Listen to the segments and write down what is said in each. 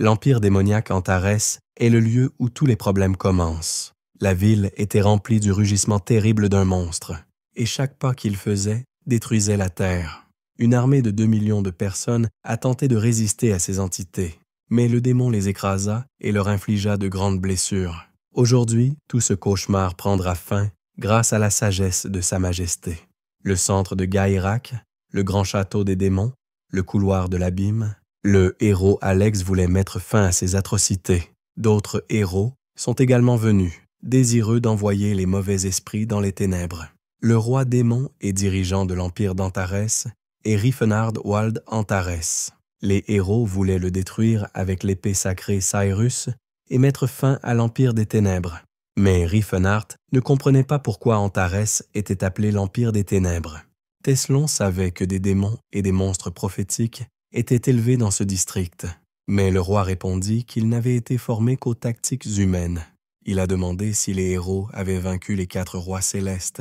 L'empire démoniaque Antares est le lieu où tous les problèmes commencent. La ville était remplie du rugissement terrible d'un monstre, et chaque pas qu'il faisait détruisait la terre. Une armée de 2 millions de personnes a tenté de résister à ces entités, mais le démon les écrasa et leur infligea de grandes blessures. Aujourd'hui, tout ce cauchemar prendra fin grâce à la sagesse de Sa Majesté. Le centre de Gaïrak, le grand château des démons, le couloir de l'abîme, le héros Alex voulait mettre fin à ces atrocités. D'autres héros sont également venus, désireux d'envoyer les mauvais esprits dans les ténèbres. Le roi démon et dirigeant de l'empire d'Antares est Rifenard Wald Antares. Les héros voulaient le détruire avec l'épée sacrée Cyrus et mettre fin à l'empire des ténèbres. Mais Rifenard ne comprenait pas pourquoi Antares était appelé l'empire des ténèbres. Teslon savait que des démons et des monstres prophétiques étaient élevés dans ce district, mais le roi répondit qu'il n'avait été formé qu'aux tactiques humaines. Il a demandé si les héros avaient vaincu les 4 rois célestes.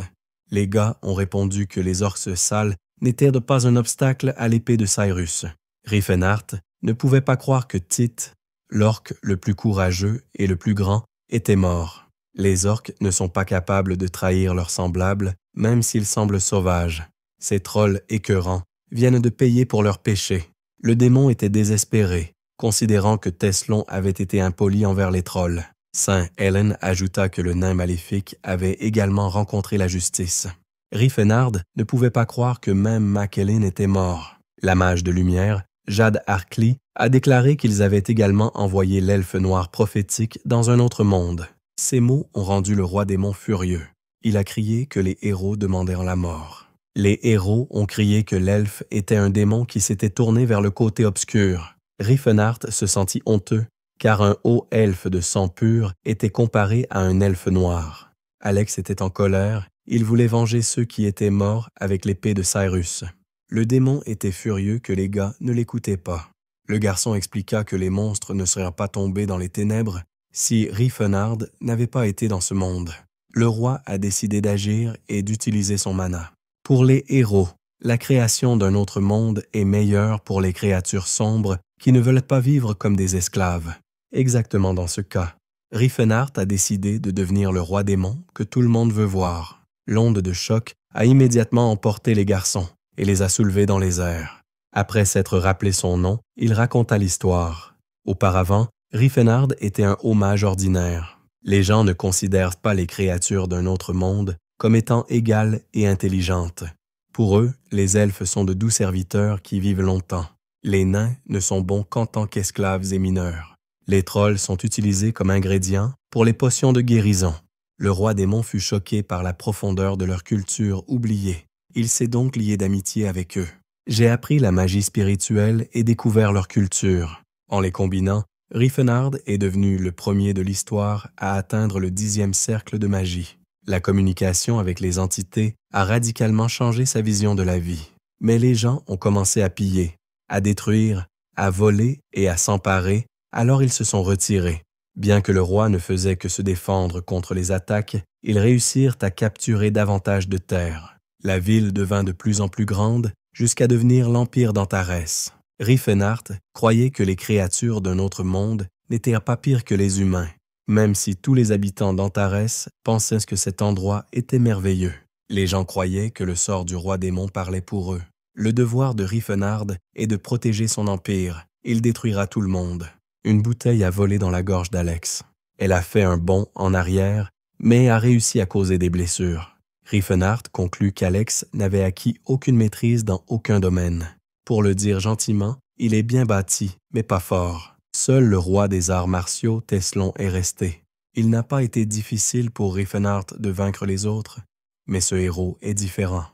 Les gars ont répondu que les orques sales n'étaient pas un obstacle à l'épée de Cyrus. Rifenard ne pouvait pas croire que Tit, l'orque le plus courageux et le plus grand, était mort. Les orques ne sont pas capables de trahir leurs semblables, même s'ils semblent sauvages. Ces trolls écœurants viennent de payer pour leurs péchés. Le démon était désespéré, considérant que Teslon avait été impoli envers les trolls. Saint Hélène ajouta que le nain maléfique avait également rencontré la justice. Rifenard ne pouvait pas croire que même Makelin était mort. La mage de lumière, Jade Arkly, a déclaré qu'ils avaient également envoyé l'elfe noir prophétique dans un autre monde. Ces mots ont rendu le roi démon furieux. Il a crié que les héros demandèrent la mort. Les héros ont crié que l'elfe était un démon qui s'était tourné vers le côté obscur. Rifenard se sentit honteux, car un haut elfe de sang pur était comparé à un elfe noir. Alex était en colère, il voulait venger ceux qui étaient morts avec l'épée de Cyrus. Le démon était furieux que les gars ne l'écoutaient pas. Le garçon expliqua que les monstres ne seraient pas tombés dans les ténèbres si Rifenard n'avait pas été dans ce monde. Le roi a décidé d'agir et d'utiliser son mana. Pour les héros, la création d'un autre monde est meilleure pour les créatures sombres qui ne veulent pas vivre comme des esclaves. Exactement dans ce cas, Rifenard a décidé de devenir le roi démon que tout le monde veut voir. L'onde de choc a immédiatement emporté les garçons et les a soulevés dans les airs. Après s'être rappelé son nom, il raconta l'histoire. Auparavant, Rifenard était un haut mage ordinaire. Les gens ne considèrent pas les créatures d'un autre monde comme étant égales et intelligentes. Pour eux, les elfes sont de doux serviteurs qui vivent longtemps. Les nains ne sont bons qu'en tant qu'esclaves et mineurs. Les trolls sont utilisés comme ingrédients pour les potions de guérison. Le roi démon fut choqué par la profondeur de leur culture oubliée. Il s'est donc lié d'amitié avec eux. J'ai appris la magie spirituelle et découvert leur culture. En les combinant, Rifenard est devenu le premier de l'histoire à atteindre le 10e cercle de magie. La communication avec les entités a radicalement changé sa vision de la vie. Mais les gens ont commencé à piller, à détruire, à voler et à s'emparer, alors ils se sont retirés. Bien que le roi ne faisait que se défendre contre les attaques, ils réussirent à capturer davantage de terres. La ville devint de plus en plus grande jusqu'à devenir l'empire d'Antares. Rifenard croyait que les créatures d'un autre monde n'étaient pas pires que les humains, même si tous les habitants d'Antares pensaient que cet endroit était merveilleux. Les gens croyaient que le sort du roi démon parlait pour eux. Le devoir de Rifenard est de protéger son empire. Il détruira tout le monde. Une bouteille a volé dans la gorge d'Alex. Elle a fait un bond en arrière, mais a réussi à causer des blessures. Rifenard conclut qu'Alex n'avait acquis aucune maîtrise dans aucun domaine. Pour le dire gentiment, il est bien bâti, mais pas fort. Seul le roi des arts martiaux, Teslon, est resté. Il n'a pas été difficile pour Rifenard de vaincre les autres, mais ce héros est différent.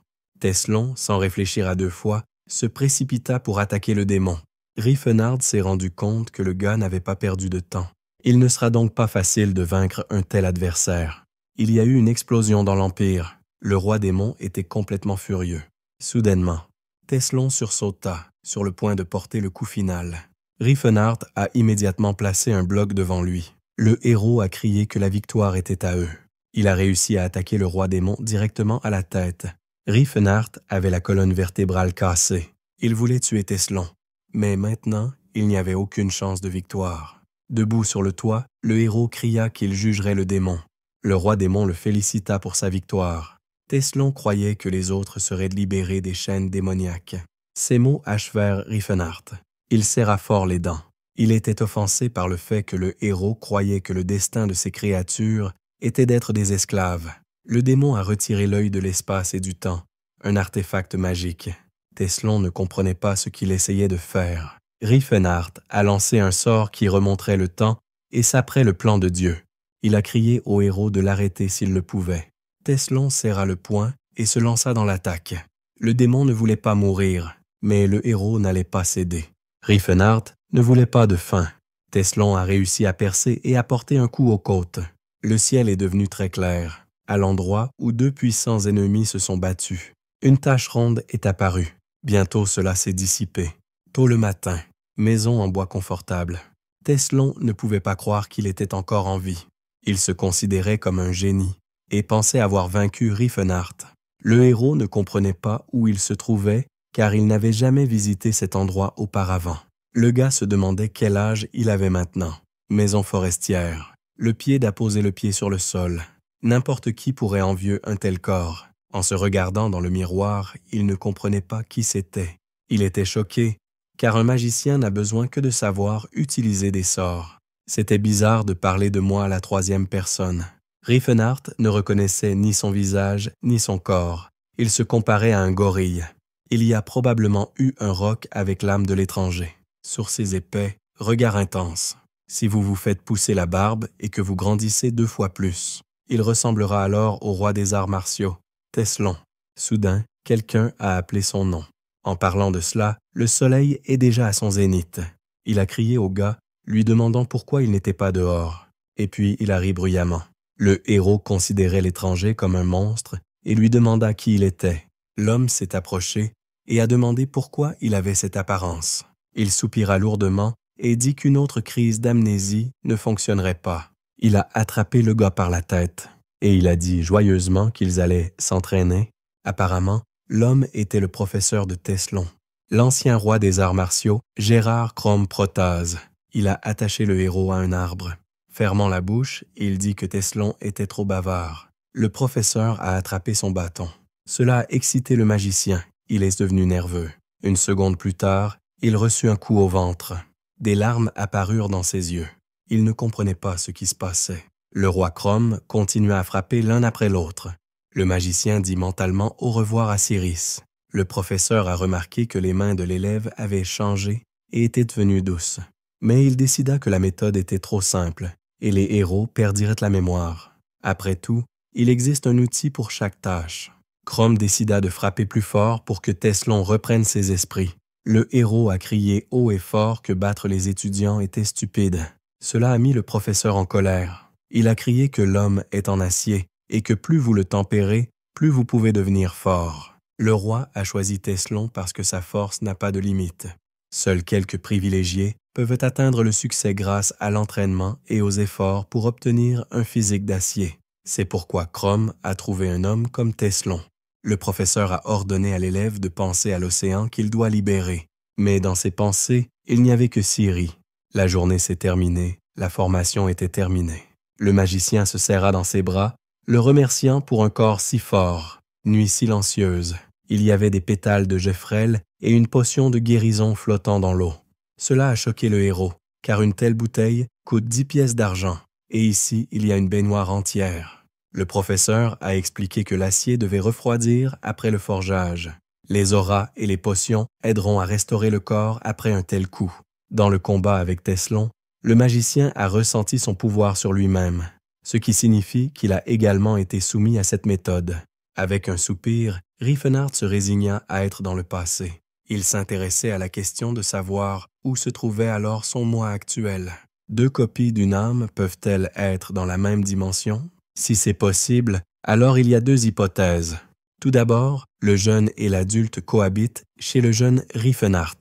Teslon, sans réfléchir à 2 fois, se précipita pour attaquer le démon. Rifenard s'est rendu compte que le gars n'avait pas perdu de temps. Il ne sera donc pas facile de vaincre un tel adversaire. Il y a eu une explosion dans l'Empire. Le roi démon était complètement furieux. Soudainement, Teslon sursauta, sur le point de porter le coup final. Rifenard a immédiatement placé un bloc devant lui. Le héros a crié que la victoire était à eux. Il a réussi à attaquer le roi démon directement à la tête. Rifenard avait la colonne vertébrale cassée. Il voulait tuer Teslon, mais maintenant, il n'y avait aucune chance de victoire. Debout sur le toit, le héros cria qu'il jugerait le démon. Le roi démon le félicita pour sa victoire. Tesselon croyait que les autres seraient libérés des chaînes démoniaques. Ces mots achevèrent Riefenhart. Il serra fort les dents. Il était offensé par le fait que le héros croyait que le destin de ces créatures était d'être des esclaves. Le démon a retiré l'œil de l'espace et du temps, un artefact magique. Tesselon ne comprenait pas ce qu'il essayait de faire. Riefenhart a lancé un sort qui remonterait le temps et saperait le plan de Dieu. Il a crié au héros de l'arrêter s'il le pouvait. Tesselon serra le poing et se lança dans l'attaque. Le démon ne voulait pas mourir, mais le héros n'allait pas céder. Riefenhart ne voulait pas de fin. Tesselon a réussi à percer et à porter un coup aux côtes. Le ciel est devenu très clair, à l'endroit où deux puissants ennemis se sont battus. Une tache ronde est apparue. Bientôt cela s'est dissipé. Tôt le matin, maison en bois confortable. Tesselon ne pouvait pas croire qu'il était encore en vie. Il se considérait comme un génie et pensait avoir vaincu Riefenhart. Le héros ne comprenait pas où il se trouvait car il n'avait jamais visité cet endroit auparavant. Le gars se demandait quel âge il avait maintenant. Maison forestière. Le pied d'apposer le pied sur le sol. N'importe qui pourrait envier un tel corps. En se regardant dans le miroir, il ne comprenait pas qui c'était. Il était choqué, car un magicien n'a besoin que de savoir utiliser des sorts. C'était bizarre de parler de moi à la troisième personne. Riefenhart ne reconnaissait ni son visage, ni son corps. Il se comparait à un gorille. Il y a probablement eu un roc avec l'âme de l'étranger. Sourcils épais, regard intense. Si vous vous faites pousser la barbe et que vous grandissez 2 fois plus, il ressemblera alors au roi des arts martiaux, Tesselon. Soudain, quelqu'un a appelé son nom. En parlant de cela, le soleil est déjà à son zénith. Il a crié au gars, lui demandant pourquoi il n'était pas dehors. Et puis il a ri bruyamment. Le héros considérait l'étranger comme un monstre et lui demanda qui il était. L'homme s'est approché et a demandé pourquoi il avait cette apparence. Il soupira lourdement et dit qu'une autre crise d'amnésie ne fonctionnerait pas. Il a attrapé le gars par la tête et il a dit joyeusement qu'ils allaient s'entraîner. Apparemment, l'homme était le professeur de Tesselon, l'ancien roi des arts martiaux, Gérard Crom Protase. Il a attaché le héros à un arbre. Fermant la bouche, il dit que Tesselon était trop bavard. Le professeur a attrapé son bâton. Cela a excité le magicien. Il est devenu nerveux. Une seconde plus tard, il reçut un coup au ventre. Des larmes apparurent dans ses yeux. Il ne comprenait pas ce qui se passait. Le roi Crom continua à frapper l'un après l'autre. Le magicien dit mentalement au revoir à Cyrus. Le professeur a remarqué que les mains de l'élève avaient changé et étaient devenues douces. Mais il décida que la méthode était trop simple et les héros perdiraient la mémoire. Après tout, il existe un outil pour chaque tâche. Crom décida de frapper plus fort pour que Tesselon reprenne ses esprits. Le héros a crié haut et fort que battre les étudiants était stupide. Cela a mis le professeur en colère. Il a crié que l'homme est en acier et que plus vous le tempérez, plus vous pouvez devenir fort. Le roi a choisi Tesselon parce que sa force n'a pas de limite. Seuls quelques privilégiés peuvent atteindre le succès grâce à l'entraînement et aux efforts pour obtenir un physique d'acier. C'est pourquoi Crom a trouvé un homme comme Tesselon. Le professeur a ordonné à l'élève de penser à l'océan qu'il doit libérer. Mais dans ses pensées, il n'y avait que Cyrus. La journée s'est terminée, la formation était terminée. Le magicien se serra dans ses bras, le remerciant pour un corps si fort. Nuit silencieuse. Il y avait des pétales de gevrel et une potion de guérison flottant dans l'eau. Cela a choqué le héros, car une telle bouteille coûte 10 pièces d'argent, et ici il y a une baignoire entière. Le professeur a expliqué que l'acier devait refroidir après le forgeage. Les auras et les potions aideront à restaurer le corps après un tel coup. Dans le combat avec Tesselon, le magicien a ressenti son pouvoir sur lui-même, ce qui signifie qu'il a également été soumis à cette méthode. Avec un soupir, Riefenhart se résigna à être dans le passé. Il s'intéressait à la question de savoir où se trouvait alors son moi actuel. 2 copies d'une âme peuvent-elles être dans la même dimension? Si c'est possible, alors il y a 2 hypothèses. Tout d'abord, le jeune et l'adulte cohabitent chez le jeune Riefenhart.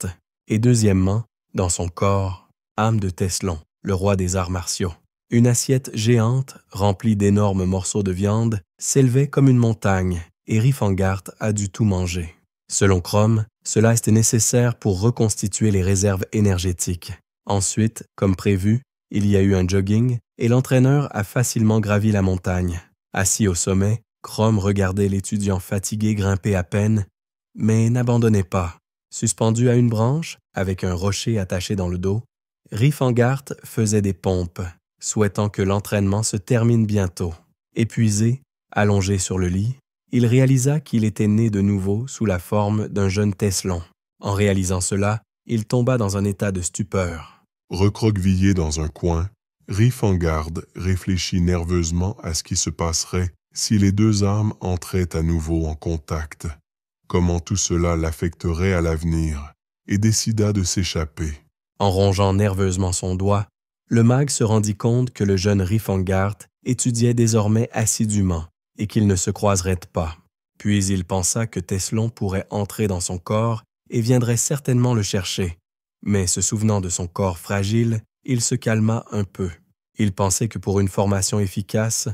Et deuxièmement, dans son corps, âme de Tesselon, le roi des arts martiaux. Une assiette géante, remplie d'énormes morceaux de viande, s'élevait comme une montagne, et Riefenhart a dû tout manger. Selon Crom, cela était nécessaire pour reconstituer les réserves énergétiques. Ensuite, comme prévu, il y a eu un jogging et l'entraîneur a facilement gravi la montagne. Assis au sommet, Crom regardait l'étudiant fatigué grimper à peine, mais n'abandonnait pas. Suspendu à une branche, avec un rocher attaché dans le dos, Rifengart faisait des pompes, souhaitant que l'entraînement se termine bientôt. Épuisé, allongé sur le lit, il réalisa qu'il était né de nouveau sous la forme d'un jeune Tesselon. En réalisant cela, il tomba dans un état de stupeur. Recroquevillé dans un coin, Rifengart réfléchit nerveusement à ce qui se passerait si les deux âmes entraient à nouveau en contact, comment tout cela l'affecterait à l'avenir, et décida de s'échapper. En rongeant nerveusement son doigt, le mage se rendit compte que le jeune Rifengart étudiait désormais assidûment et qu'ils ne se croiseraient pas. Puis il pensa que Tesselon pourrait entrer dans son corps et viendrait certainement le chercher. Mais se souvenant de son corps fragile, il se calma un peu. Il pensait que pour une formation efficace,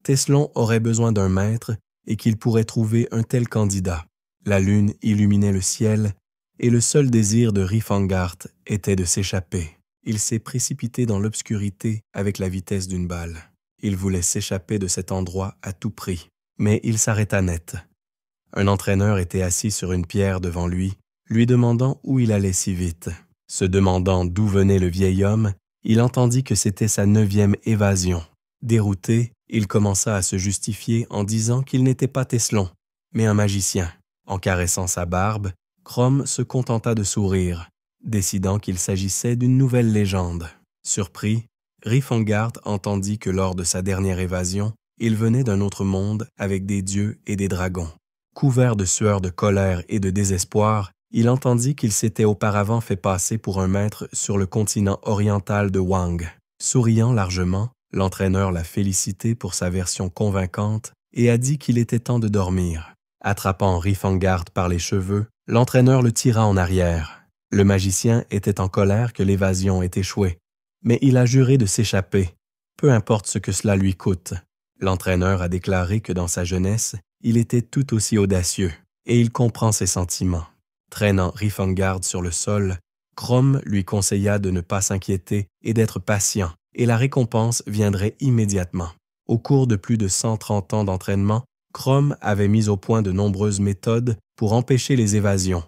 Tesselon aurait besoin d'un maître et qu'il pourrait trouver un tel candidat. La lune illuminait le ciel et le seul désir de Rifengart était de s'échapper. Il s'est précipité dans l'obscurité avec la vitesse d'une balle. Il voulait s'échapper de cet endroit à tout prix, mais il s'arrêta net. Un entraîneur était assis sur une pierre devant lui demandant où il allait si vite. Se demandant d'où venait le vieil homme, il entendit que c'était sa 9e évasion. Dérouté, il commença à se justifier en disant qu'il n'était pas Tesselon, mais un magicien. En caressant sa barbe, Crom se contenta de sourire, décidant qu'il s'agissait d'une nouvelle légende. Surpris, Rifengart entendit que lors de sa dernière évasion, il venait d'un autre monde avec des dieux et des dragons. Couvert de sueur de colère et de désespoir, il entendit qu'il s'était auparavant fait passer pour un maître sur le continent oriental de Wang. Souriant largement, l'entraîneur l'a félicité pour sa version convaincante et a dit qu'il était temps de dormir. Attrapant Rifengart par les cheveux, l'entraîneur le tira en arrière. Le magicien était en colère que l'évasion ait échoué, mais il a juré de s'échapper, peu importe ce que cela lui coûte. L'entraîneur a déclaré que dans sa jeunesse, il était tout aussi audacieux, et il comprend ses sentiments. Traînant Rifengart sur le sol, Crom lui conseilla de ne pas s'inquiéter et d'être patient, et la récompense viendrait immédiatement. Au cours de plus de 130 ans d'entraînement, Crom avait mis au point de nombreuses méthodes pour empêcher les évasions.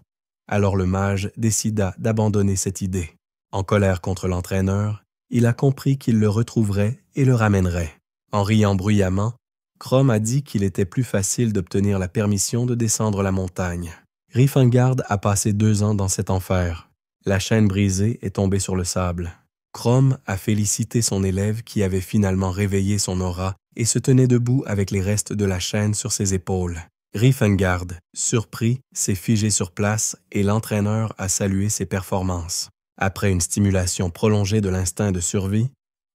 Alors le mage décida d'abandonner cette idée. En colère contre l'entraîneur, il a compris qu'il le retrouverait et le ramènerait. En riant bruyamment, Crom a dit qu'il était plus facile d'obtenir la permission de descendre la montagne. Rifengart a passé 2 ans dans cet enfer. La chaîne brisée est tombée sur le sable. Crom a félicité son élève qui avait finalement réveillé son aura et se tenait debout avec les restes de la chaîne sur ses épaules. Rifengart, surpris, s'est figé sur place et l'entraîneur a salué ses performances. Après une stimulation prolongée de l'instinct de survie,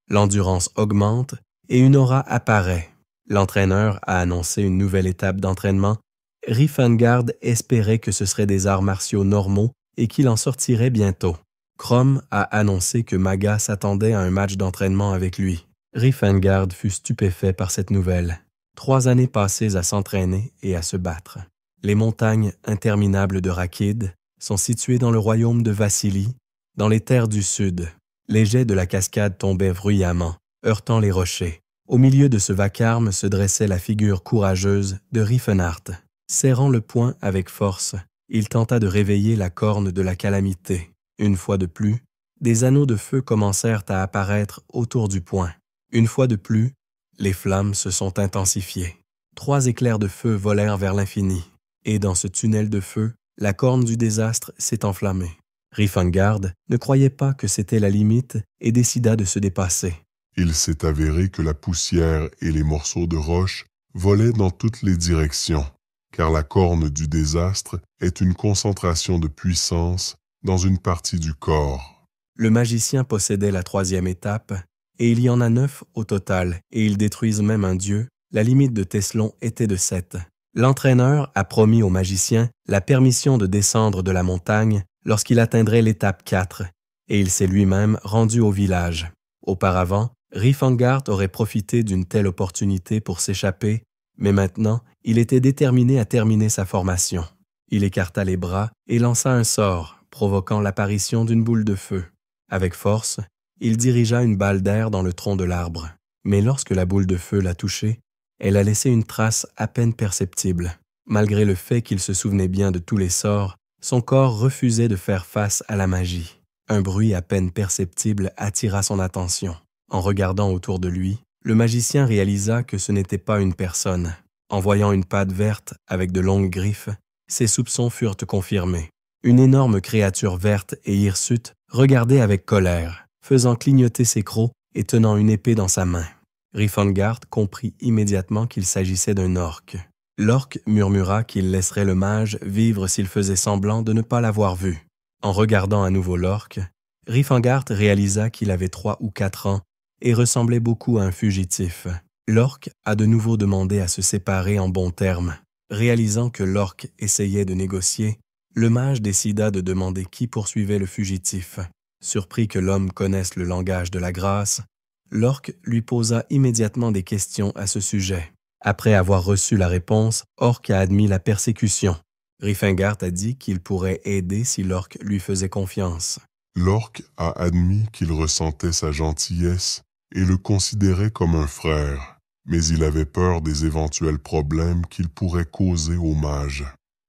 l'endurance augmente et une aura apparaît. L'entraîneur a annoncé une nouvelle étape d'entraînement. Rifengart espérait que ce seraient des arts martiaux normaux et qu'il en sortirait bientôt. Crom a annoncé que Maga s'attendait à un match d'entraînement avec lui. Rifengart fut stupéfait par cette nouvelle. 3 années passées à s'entraîner et à se battre. Les montagnes interminables de Rakid sont situées dans le royaume de Vassili, dans les terres du sud. Les jets de la cascade tombaient bruyamment, heurtant les rochers. Au milieu de ce vacarme se dressait la figure courageuse de Rifenhart. Serrant le poing avec force, il tenta de réveiller la corne de la calamité. Une fois de plus, des anneaux de feu commencèrent à apparaître autour du poing. Une fois de plus, les flammes se sont intensifiées. 3 éclairs de feu volèrent vers l'infini, et dans ce tunnel de feu, la corne du désastre s'est enflammée. Rifengart ne croyait pas que c'était la limite et décida de se dépasser. Il s'est avéré que la poussière et les morceaux de roche volaient dans toutes les directions, car la corne du désastre est une concentration de puissance dans une partie du corps. Le magicien possédait la 3e étape, et il y en a 9 au total, et ils détruisent même un dieu. La limite de Tesselon était de 7. L'entraîneur a promis au magicien la permission de descendre de la montagne lorsqu'il atteindrait l'étape 4, et il s'est lui-même rendu au village. Auparavant, Rifengart aurait profité d'une telle opportunité pour s'échapper, mais maintenant, il était déterminé à terminer sa formation. Il écarta les bras et lança un sort, provoquant l'apparition d'une boule de feu. Avec force, il dirigea une balle d'air dans le tronc de l'arbre. Mais lorsque la boule de feu l'a touché, elle a laissé une trace à peine perceptible. Malgré le fait qu'il se souvenait bien de tous les sorts, son corps refusait de faire face à la magie. Un bruit à peine perceptible attira son attention. En regardant autour de lui, le magicien réalisa que ce n'était pas une personne. En voyant une patte verte avec de longues griffes, ses soupçons furent confirmés. Une énorme créature verte et hirsute regardait avec colère, faisant clignoter ses crocs et tenant une épée dans sa main. Riffengard comprit immédiatement qu'il s'agissait d'un orc. L'orc murmura qu'il laisserait le mage vivre s'il faisait semblant de ne pas l'avoir vu. En regardant à nouveau l'orc, Riffengard réalisa qu'il avait 3 ou 4 ans et ressemblait beaucoup à un fugitif. L'orc a de nouveau demandé à se séparer en bons termes. Réalisant que l'orc essayait de négocier, le mage décida de demander qui poursuivait le fugitif. Surpris que l'homme connaisse le langage de la grâce, l'orc lui posa immédiatement des questions à ce sujet. Après avoir reçu la réponse, Orc a admis la persécution. Riffengard a dit qu'il pourrait aider si l'orc lui faisait confiance. L'orc a admis qu'il ressentait sa gentillesse et le considérait comme un frère, mais il avait peur des éventuels problèmes qu'il pourrait causer au mage.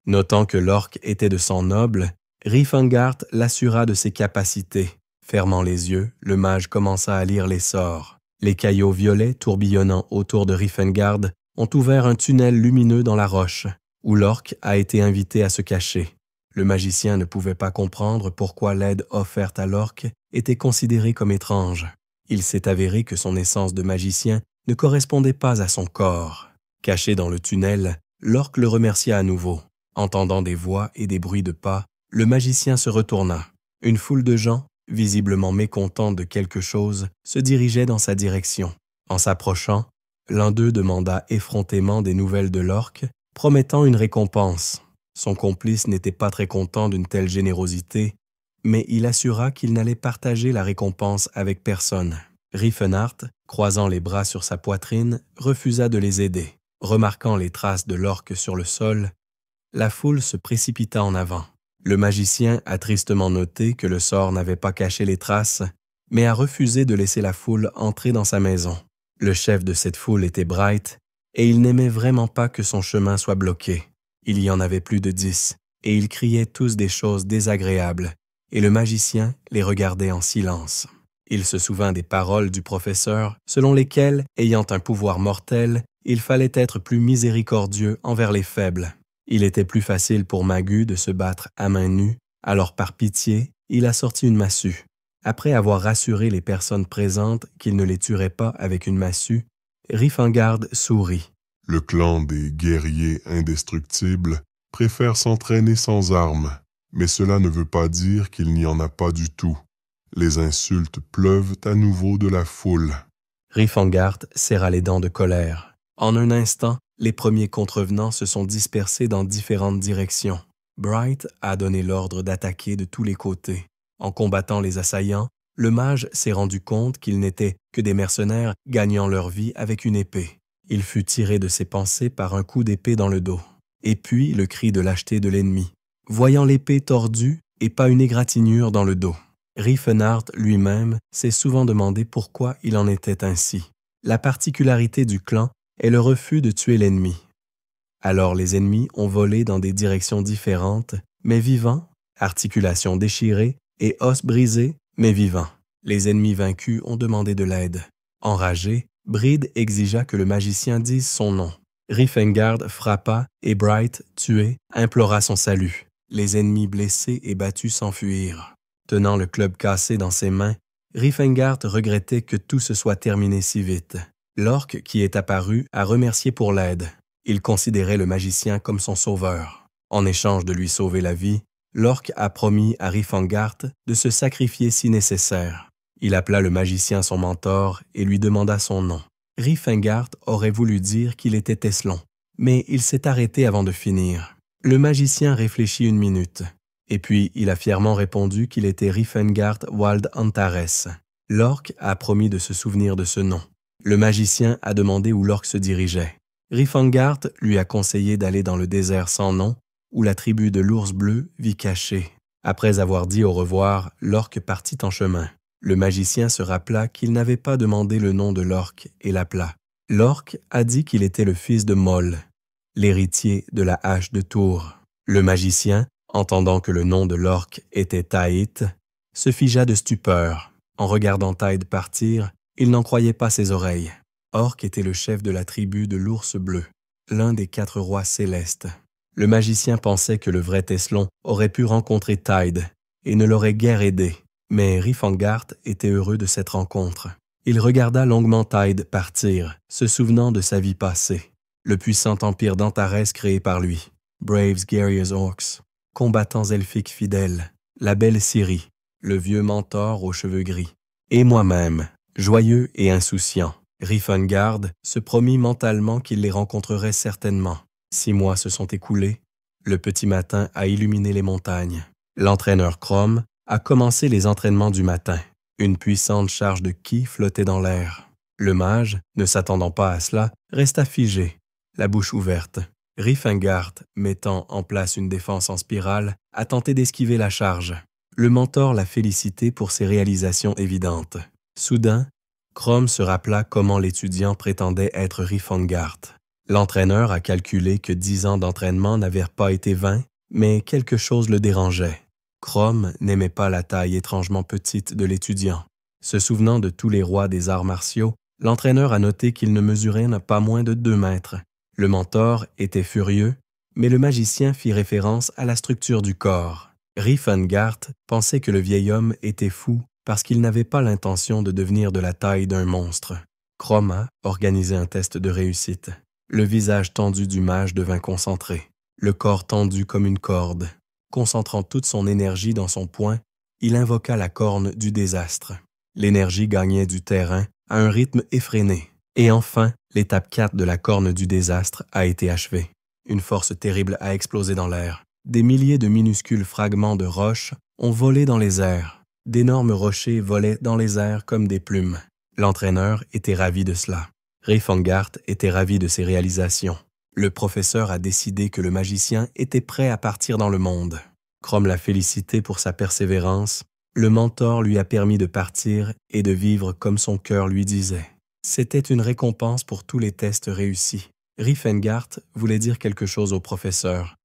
Notant que l'orc était de sang noble, Riffengard l'assura de ses capacités. Fermant les yeux, le mage commença à lire les sorts. Les caillots violets tourbillonnant autour de Riffengard ont ouvert un tunnel lumineux dans la roche, où l'orc a été invité à se cacher. Le magicien ne pouvait pas comprendre pourquoi l'aide offerte à l'orc était considérée comme étrange. Il s'est avéré que son essence de magicien ne correspondait pas à son corps. Caché dans le tunnel, l'orc le remercia à nouveau. Entendant des voix et des bruits de pas, le magicien se retourna. Une foule de gens, visiblement mécontents de quelque chose, se dirigeait dans sa direction. En s'approchant, l'un d'eux demanda effrontément des nouvelles de l'orc, promettant une récompense. Son complice n'était pas très content d'une telle générosité, mais il assura qu'il n'allait partager la récompense avec personne. Riffenhart, croisant les bras sur sa poitrine, refusa de les aider. Remarquant les traces de l'orc sur le sol, la foule se précipita en avant. Le magicien a tristement noté que le sort n'avait pas caché les traces, mais a refusé de laisser la foule entrer dans sa maison. Le chef de cette foule était Bright, et il n'aimait vraiment pas que son chemin soit bloqué. Il y en avait plus de 10, et ils criaient tous des choses désagréables, et le magicien les regardait en silence. Il se souvint des paroles du professeur, selon lesquelles, ayant un pouvoir mortel, il fallait être plus miséricordieux envers les faibles. Il était plus facile pour Magu de se battre à main nue, alors par pitié, il a sorti une massue. Après avoir rassuré les personnes présentes qu'il ne les tuerait pas avec une massue, Riffengard sourit. Le clan des guerriers indestructibles préfère s'entraîner sans armes, mais cela ne veut pas dire qu'il n'y en a pas du tout. Les insultes pleuvent à nouveau de la foule. Riffengard serra les dents de colère. En un instant, les premiers contrevenants se sont dispersés dans différentes directions. Bright a donné l'ordre d'attaquer de tous les côtés. En combattant les assaillants, le mage s'est rendu compte qu'ils n'étaient que des mercenaires gagnant leur vie avec une épée. Il fut tiré de ses pensées par un coup d'épée dans le dos. Et puis le cri de lâcheté de l'ennemi. Voyant l'épée tordue et pas une égratignure dans le dos. Riffenhart lui-même s'est souvent demandé pourquoi il en était ainsi. La particularité du clan est le refus de tuer l'ennemi. Alors les ennemis ont volé dans des directions différentes, mais vivants, articulations déchirées et os brisés, mais vivants. Les ennemis vaincus ont demandé de l'aide. Enragé, Bride exigea que le magicien dise son nom. Riffengard frappa et Bright, tué, implora son salut. Les ennemis blessés et battus s'enfuirent. Tenant le club cassé dans ses mains, Riffengard regrettait que tout se soit terminé si vite. L'orc qui est apparu a remercié pour l'aide. Il considérait le magicien comme son sauveur. En échange de lui sauver la vie, l'orc a promis à Riffengard de se sacrifier si nécessaire. Il appela le magicien son mentor et lui demanda son nom. Riffengard aurait voulu dire qu'il était Tesselon, mais il s'est arrêté avant de finir. Le magicien réfléchit une minute, et puis il a fièrement répondu qu'il était Riffengard Wald Antares. L'orc a promis de se souvenir de ce nom. Le magicien a demandé où l'orc se dirigeait. Riffengard lui a conseillé d'aller dans le désert sans nom où la tribu de l'ours bleu vit cachée. Après avoir dit au revoir, l'orque partit en chemin. Le magicien se rappela qu'il n'avait pas demandé le nom de l'orque et l'appela. L'orque a dit qu'il était le fils de Moll, l'héritier de la hache de Tour. Le magicien, entendant que le nom de l'orque était Taït, se figea de stupeur. En regardant Taïd partir, il n'en croyait pas ses oreilles. Orc était le chef de la tribu de l'ours bleu, l'un des 4 rois célestes. Le magicien pensait que le vrai Tesselon aurait pu rencontrer Taïd et ne l'aurait guère aidé, mais Rifangart était heureux de cette rencontre. Il regarda longuement Taïd partir, se souvenant de sa vie passée. Le puissant empire d'Antares créé par lui, Braves Guerriers Orcs, combattants elfiques fidèles, la belle Ciri, le vieux mentor aux cheveux gris, et moi-même, joyeux et insouciant. Rifengard se promit mentalement qu'il les rencontrerait certainement. 6 mois se sont écoulés, le petit matin a illuminé les montagnes. L'entraîneur Crom a commencé les entraînements du matin. Une puissante charge de ki flottait dans l'air. Le mage, ne s'attendant pas à cela, resta figé, la bouche ouverte. Rifengard, mettant en place une défense en spirale, a tenté d'esquiver la charge. Le mentor l'a félicité pour ses réalisations évidentes. Soudain, Crom se rappela comment l'étudiant prétendait être Rifengard. L'entraîneur a calculé que 10 ans d'entraînement n'avaient pas été vains, mais quelque chose le dérangeait. Crom n'aimait pas la taille étrangement petite de l'étudiant. Se souvenant de tous les rois des arts martiaux, l'entraîneur a noté qu'il ne mesurait pas moins de 2 mètres. Le mentor était furieux, mais le magicien fit référence à la structure du corps. Rifengard pensait que le vieil homme était fou parce qu'il n'avait pas l'intention de devenir de la taille d'un monstre. Crom a organisé un test de réussite. Le visage tendu du mage devint concentré, le corps tendu comme une corde. Concentrant toute son énergie dans son poing, il invoqua la corne du désastre. L'énergie gagnait du terrain à un rythme effréné. Et enfin, l'étape 4 de la corne du désastre a été achevée. Une force terrible a explosé dans l'air. Des milliers de minuscules fragments de roches ont volé dans les airs. D'énormes rochers volaient dans les airs comme des plumes. L'entraîneur était ravi de cela. Rifengard était ravi de ses réalisations. Le professeur a décidé que le magicien était prêt à partir dans le monde. Crom l'a félicité pour sa persévérance. Le mentor lui a permis de partir et de vivre comme son cœur lui disait. C'était une récompense pour tous les tests réussis. Rifengard voulait dire quelque chose au professeur,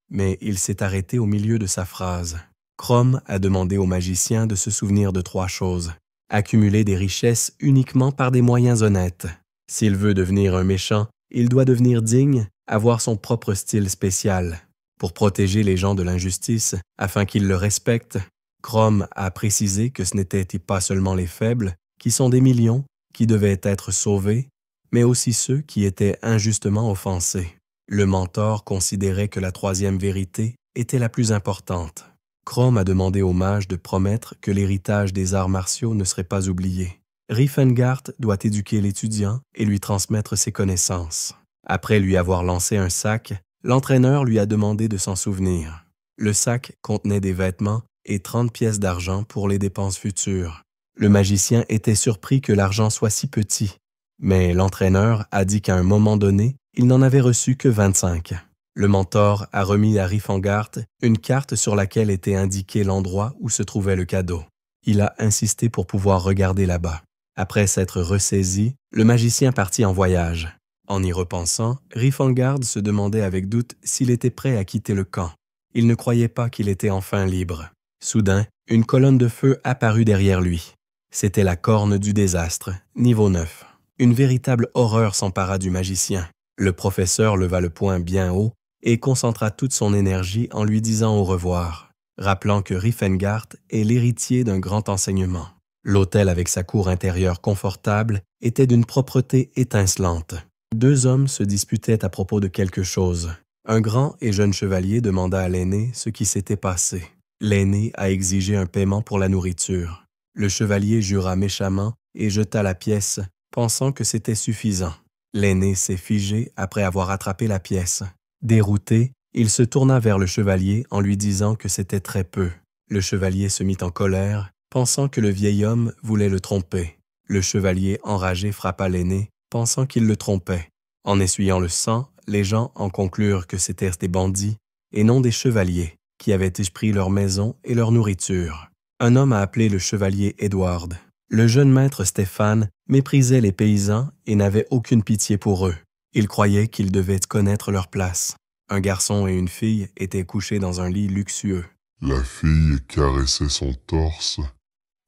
mais il s'est arrêté au milieu de sa phrase. Crom a demandé au magicien de se souvenir de 3 choses. Accumuler des richesses uniquement par des moyens honnêtes. S'il veut devenir un méchant, il doit devenir digne, avoir son propre style spécial. Pour protéger les gens de l'injustice, afin qu'ils le respectent, Crom a précisé que ce n'étaient pas seulement les faibles, qui sont des millions, qui devaient être sauvés, mais aussi ceux qui étaient injustement offensés. Le mentor considérait que la 3e vérité était la plus importante. Crom a demandé au mage de promettre que l'héritage des arts martiaux ne serait pas oublié. Rifengard doit éduquer l'étudiant et lui transmettre ses connaissances. Après lui avoir lancé un sac, l'entraîneur lui a demandé de s'en souvenir. Le sac contenait des vêtements et 30 pièces d'argent pour les dépenses futures. Le magicien était surpris que l'argent soit si petit, mais l'entraîneur a dit qu'à un moment donné, il n'en avait reçu que 25. Le mentor a remis à Rifengard une carte sur laquelle était indiqué l'endroit où se trouvait le cadeau. Il a insisté pour pouvoir regarder là-bas. Après s'être ressaisi, le magicien partit en voyage. En y repensant, Rifengard se demandait avec doute s'il était prêt à quitter le camp. Il ne croyait pas qu'il était enfin libre. Soudain, une colonne de feu apparut derrière lui. C'était la corne du désastre, niveau 9. Une véritable horreur s'empara du magicien. Le professeur leva le poing bien haut et concentra toute son énergie en lui disant au revoir, rappelant que Rifengard est l'héritier d'un grand enseignement. L'hôtel avec sa cour intérieure confortable était d'une propreté étincelante. 2 hommes se disputaient à propos de quelque chose. Un grand et jeune chevalier demanda à l'aîné ce qui s'était passé. L'aîné a exigé un paiement pour la nourriture. Le chevalier jura méchamment et jeta la pièce, pensant que c'était suffisant. L'aîné s'est figé après avoir attrapé la pièce. Dérouté, il se tourna vers le chevalier en lui disant que c'était très peu. Le chevalier se mit en colère, pensant que le vieil homme voulait le tromper. Le chevalier enragé frappa l'aîné, pensant qu'il le trompait. En essuyant le sang, les gens en conclurent que c'étaient des bandits et non des chevaliers, qui avaient épris leurs maisons et leur nourriture. Un homme a appelé le chevalier Edward. Le jeune maître Stéphane méprisait les paysans et n'avait aucune pitié pour eux. Il croyait qu'ils devaient connaître leur place. Un garçon et une fille étaient couchés dans un lit luxueux. La fille caressait son torse,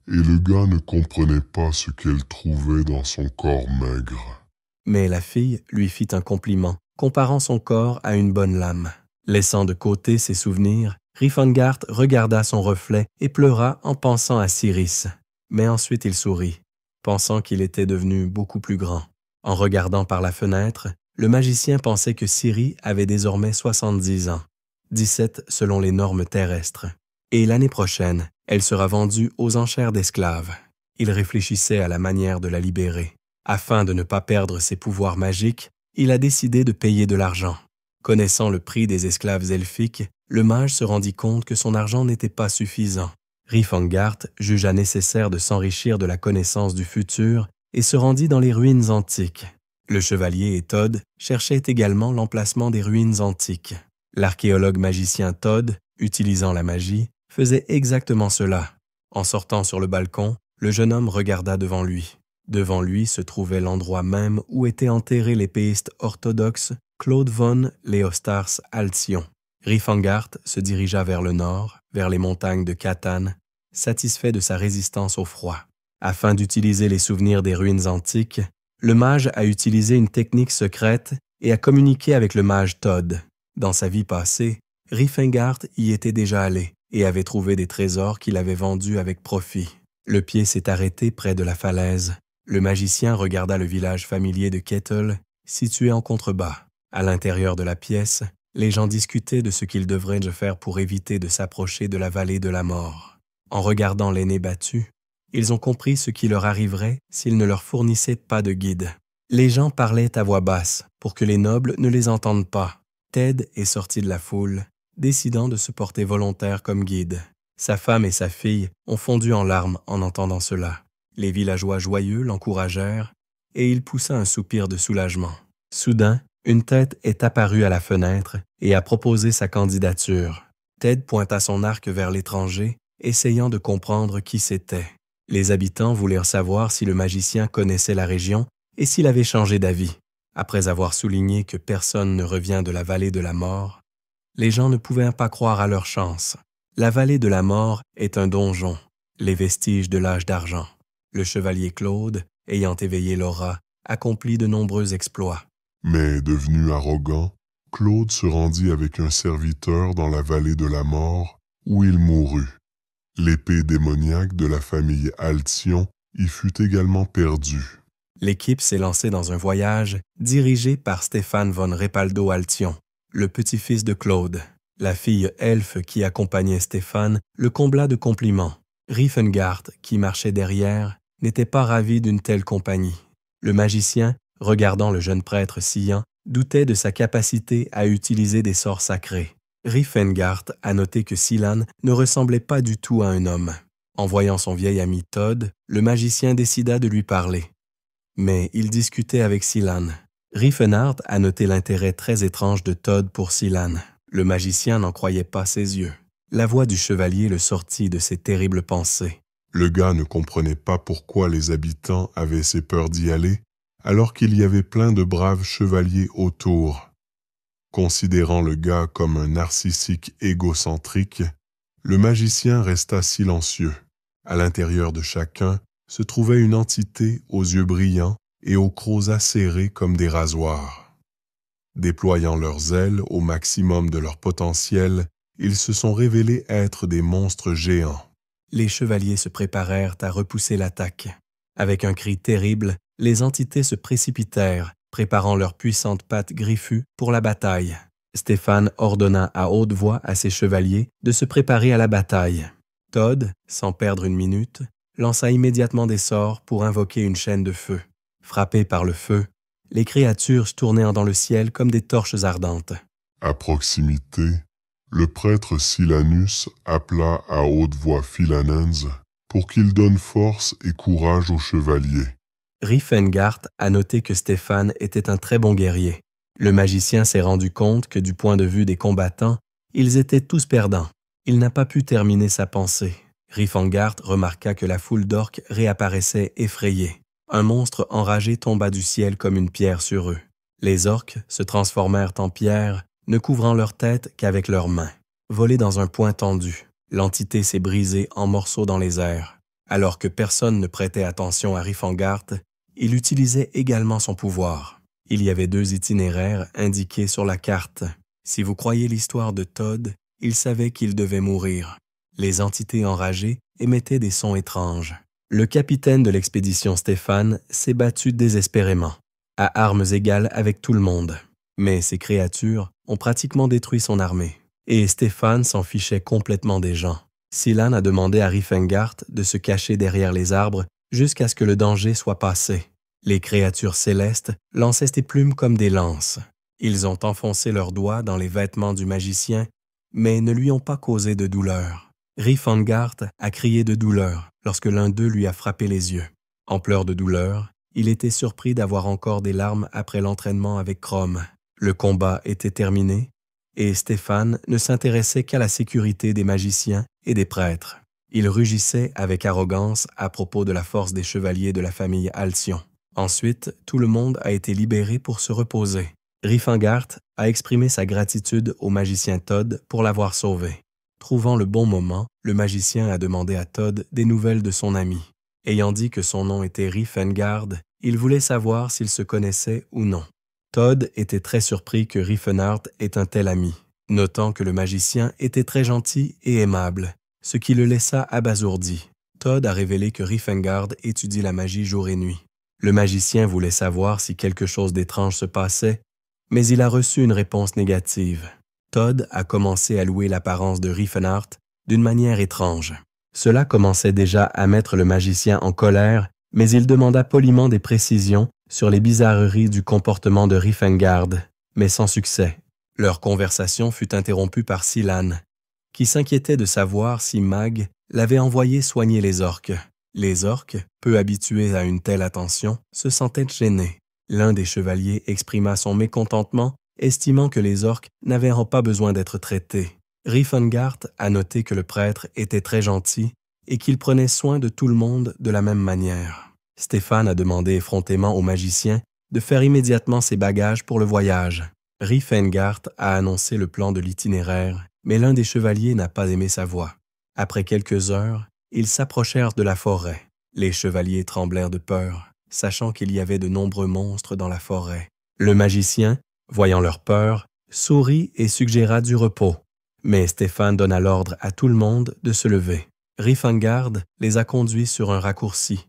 et le gars ne comprenait pas ce qu'elle trouvait dans son corps maigre. Mais la fille lui fit un compliment, comparant son corps à une bonne lame. Laissant de côté ses souvenirs, Rifengart regarda son reflet et pleura en pensant à Cyrus. Mais ensuite il sourit, pensant qu'il était devenu beaucoup plus grand. En regardant par la fenêtre, le magicien pensait que Ciri avait désormais 70 ans, 17 selon les normes terrestres, et l'année prochaine, elle sera vendue aux enchères d'esclaves. Il réfléchissait à la manière de la libérer. Afin de ne pas perdre ses pouvoirs magiques, il a décidé de payer de l'argent. Connaissant le prix des esclaves elfiques, le mage se rendit compte que son argent n'était pas suffisant. Rifengart jugea nécessaire de s'enrichir de la connaissance du futur et se rendit dans les ruines antiques. Le chevalier et Todd cherchaient également l'emplacement des ruines antiques. L'archéologue magicien Todd, utilisant la magie, faisait exactement cela. En sortant sur le balcon, le jeune homme regarda devant lui. Devant lui se trouvait l'endroit même où étaient enterrés l'épéiste orthodoxe Claude von Leostars Alcyon. Rifengart se dirigea vers le nord, vers les montagnes de Catan, satisfait de sa résistance au froid. Afin d'utiliser les souvenirs des ruines antiques, le mage a utilisé une technique secrète et a communiqué avec le mage Todd. Dans sa vie passée, Rifengart y était déjà allé et avait trouvé des trésors qu'il avait vendus avec profit. Le pied s'est arrêté près de la falaise. Le magicien regarda le village familier de Kettle, situé en contrebas. À l'intérieur de la pièce, les gens discutaient de ce qu'ils devraient faire pour éviter de s'approcher de la vallée de la mort. En regardant l'aîné battu, ils ont compris ce qui leur arriverait s'ils ne leur fournissaient pas de guide. Les gens parlaient à voix basse pour que les nobles ne les entendent pas. Ted est sorti de la foule, décidant de se porter volontaire comme guide. Sa femme et sa fille ont fondu en larmes en entendant cela. Les villageois joyeux l'encouragèrent et il poussa un soupir de soulagement. Soudain, une tête est apparue à la fenêtre et a proposé sa candidature. Ted pointa son arc vers l'étranger, essayant de comprendre qui c'était. Les habitants voulurent savoir si le magicien connaissait la région et s'il avait changé d'avis. Après avoir souligné que personne ne revient de la vallée de la mort, les gens ne pouvaient pas croire à leur chance. La vallée de la mort est un donjon, les vestiges de l'âge d'argent. Le chevalier Claude, ayant éveillé l'aura, accomplit de nombreux exploits. Mais devenu arrogant, Claude se rendit avec un serviteur dans la vallée de la mort, où il mourut. L'épée démoniaque de la famille Alcyon y fut également perdue. L'équipe s'est lancée dans un voyage dirigé par Stéphane von Repaldo Alcyon, le petit-fils de Claude. La fille elfe qui accompagnait Stéphane le combla de compliments. Rifengart, qui marchait derrière, n'était pas ravi d'une telle compagnie. Le magicien, regardant le jeune prêtre sciant, doutait de sa capacité à utiliser des sorts sacrés. Rifengart a noté que Silan ne ressemblait pas du tout à un homme. En voyant son vieil ami Todd, le magicien décida de lui parler. Mais il discutait avec Silan. Rifenhart a noté l'intérêt très étrange de Todd pour Silan. Le magicien n'en croyait pas ses yeux. La voix du chevalier le sortit de ses terribles pensées. Le gars ne comprenait pas pourquoi les habitants avaient si peur d'y aller, alors qu'il y avait plein de braves chevaliers autour. Considérant le gars comme un narcissique égocentrique, le magicien resta silencieux. À l'intérieur de chacun se trouvait une entité aux yeux brillants et aux crocs acérés comme des rasoirs. Déployant leurs ailes au maximum de leur potentiel, ils se sont révélés être des monstres géants. Les chevaliers se préparèrent à repousser l'attaque. Avec un cri terrible, les entités se précipitèrent, préparant leurs puissantes pattes griffues pour la bataille. Stéphane ordonna à haute voix à ses chevaliers de se préparer à la bataille. Todd, sans perdre une minute, lança immédiatement des sorts pour invoquer une chaîne de feu. Frappées par le feu, les créatures se tournèrent dans le ciel comme des torches ardentes. À proximité, le prêtre Silanus appela à haute voix Philanens pour qu'il donne force et courage aux chevaliers. Rifengart a noté que Stéphane était un très bon guerrier. Le magicien s'est rendu compte que du point de vue des combattants, Ils étaient tous perdants. Il n'a pas pu terminer sa pensée. Rifengart remarqua que la foule d'orques réapparaissait effrayée. Un monstre enragé tomba du ciel comme une pierre sur eux. Les orques se transformèrent en pierre, ne couvrant leur tête qu'avec leurs mains. Volé dans un poing tendu, l'entité s'est brisée en morceaux dans les airs. Alors que personne ne prêtait attention à Rifengart, il utilisait également son pouvoir. Il y avait 2 itinéraires indiqués sur la carte. Si vous croyez l'histoire de Todd, il savait qu'il devait mourir. Les entités enragées émettaient des sons étranges. Le capitaine de l'expédition Stéphane s'est battu désespérément, à armes égales avec tout le monde. Mais ces créatures ont pratiquement détruit son armée. Et Stéphane s'en fichait complètement des gens. Silan a demandé à Rifengart de se cacher derrière les arbres jusqu'à ce que le danger soit passé. Les créatures célestes lançaient ses plumes comme des lances. Ils ont enfoncé leurs doigts dans les vêtements du magicien, mais ne lui ont pas causé de douleur. Rifengart a crié de douleur lorsque l'un d'eux lui a frappé les yeux. En pleurs de douleur, il était surpris d'avoir encore des larmes après l'entraînement avec Chrome. Le combat était terminé, et Stéphane ne s'intéressait qu'à la sécurité des magiciens et des prêtres. Il rugissait avec arrogance à propos de la force des chevaliers de la famille Alcyon. Ensuite, tout le monde a été libéré pour se reposer. Rifengart a exprimé sa gratitude au magicien Todd pour l'avoir sauvé. Trouvant le bon moment, le magicien a demandé à Todd des nouvelles de son ami. Ayant dit que son nom était Rifengard, il voulait savoir s'ils se connaissaient ou non. Todd était très surpris que Rifenhart ait un tel ami, notant que le magicien était très gentil et aimable, ce qui le laissa abasourdi. Todd a révélé que Rifengard étudie la magie jour et nuit. Le magicien voulait savoir si quelque chose d'étrange se passait, mais il a reçu une réponse négative. Todd a commencé à louer l'apparence de Rifenhart d'une manière étrange. Cela commençait déjà à mettre le magicien en colère, mais il demanda poliment des précisions sur les bizarreries du comportement de Rifengard, mais sans succès. Leur conversation fut interrompue par Silan, qui s'inquiétait de savoir si Mag l'avait envoyé soigner les orques. Les orques, peu habitués à une telle attention, se sentaient gênés. L'un des chevaliers exprima son mécontentement, estimant que les orques n'avaient pas besoin d'être traités. Rifengart a noté que le prêtre était très gentil et qu'il prenait soin de tout le monde de la même manière. Stéphane a demandé effrontément au magicien de faire immédiatement ses bagages pour le voyage. Rifengart a annoncé le plan de l'itinéraire, mais l'un des chevaliers n'a pas aimé sa voix. Après quelques heures, ils s'approchèrent de la forêt. Les chevaliers tremblèrent de peur, sachant qu'il y avait de nombreux monstres dans la forêt. Le magicien, voyant leur peur, sourit et suggéra du repos. Mais Stéphane donna l'ordre à tout le monde de se lever. Rifengard les a conduits sur un raccourci,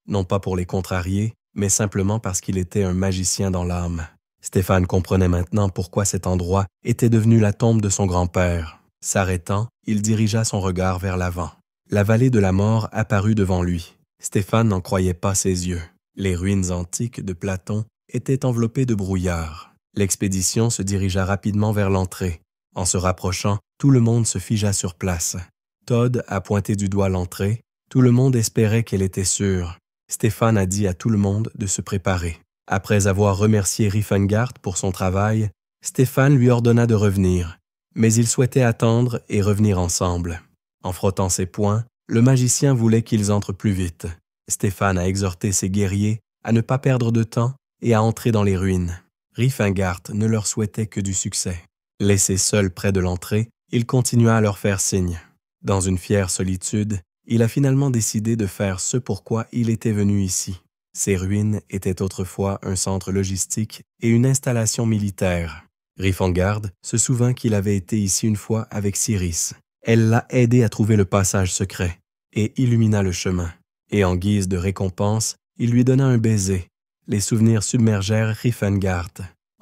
non pas pour les contrarier, mais simplement parce qu'il était un magicien dans l'âme. Stéphane comprenait maintenant pourquoi cet endroit était devenu la tombe de son grand-père. S'arrêtant, il dirigea son regard vers l'avant. La vallée de la mort apparut devant lui. Stéphane n'en croyait pas ses yeux. Les ruines antiques de Platon étaient enveloppées de brouillard. L'expédition se dirigea rapidement vers l'entrée. En se rapprochant, tout le monde se figea sur place. Todd a pointé du doigt l'entrée. Tout le monde espérait qu'elle était sûre. Stéphane a dit à tout le monde de se préparer. Après avoir remercié Rifengart pour son travail, Stéphane lui ordonna de revenir, mais il souhaitait attendre et revenir ensemble. En frottant ses poings, le magicien voulait qu'ils entrent plus vite. Stéphane a exhorté ses guerriers à ne pas perdre de temps et à entrer dans les ruines. Rifengart ne leur souhaitait que du succès. Laissé seul près de l'entrée, il continua à leur faire signe. Dans une fière solitude, il a finalement décidé de faire ce pourquoi il était venu ici. Ces ruines étaient autrefois un centre logistique et une installation militaire. Rifengard se souvint qu'il avait été ici une fois avec Cyrus. Elle l'a aidé à trouver le passage secret et illumina le chemin. Et en guise de récompense, il lui donna un baiser. Les souvenirs submergèrent Rifengard.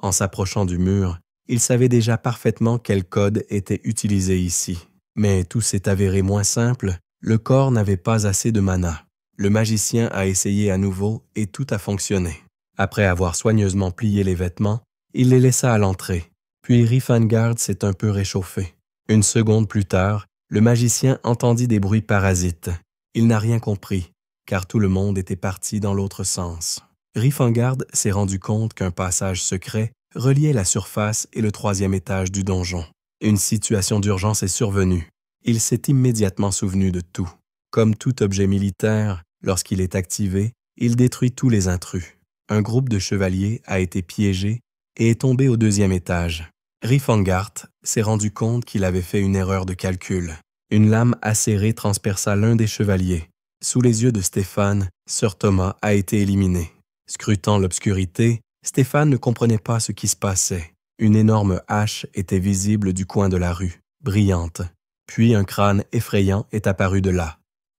En s'approchant du mur, il savait déjà parfaitement quel code était utilisé ici. Mais tout s'est avéré moins simple. Le corps n'avait pas assez de mana. Le magicien a essayé à nouveau et tout a fonctionné. Après avoir soigneusement plié les vêtements, il les laissa à l'entrée. Puis Rifengard s'est un peu réchauffé. Une seconde plus tard, le magicien entendit des bruits parasites. Il n'a rien compris, car tout le monde était parti dans l'autre sens. Rifengard s'est rendu compte qu'un passage secret reliait la surface et le 3e étage du donjon. Une situation d'urgence est survenue. Il s'est immédiatement souvenu de tout. Comme tout objet militaire, lorsqu'il est activé, il détruit tous les intrus. Un groupe de chevaliers a été piégé et est tombé au 2e étage. Rifangart s'est rendu compte qu'il avait fait une erreur de calcul. Une lame acérée transperça l'un des chevaliers. Sous les yeux de Stéphane, Sir Thomas a été éliminé. Scrutant l'obscurité, Stéphane ne comprenait pas ce qui se passait. Une énorme hache était visible du coin de la rue, brillante. Puis un crâne effrayant est apparu de là,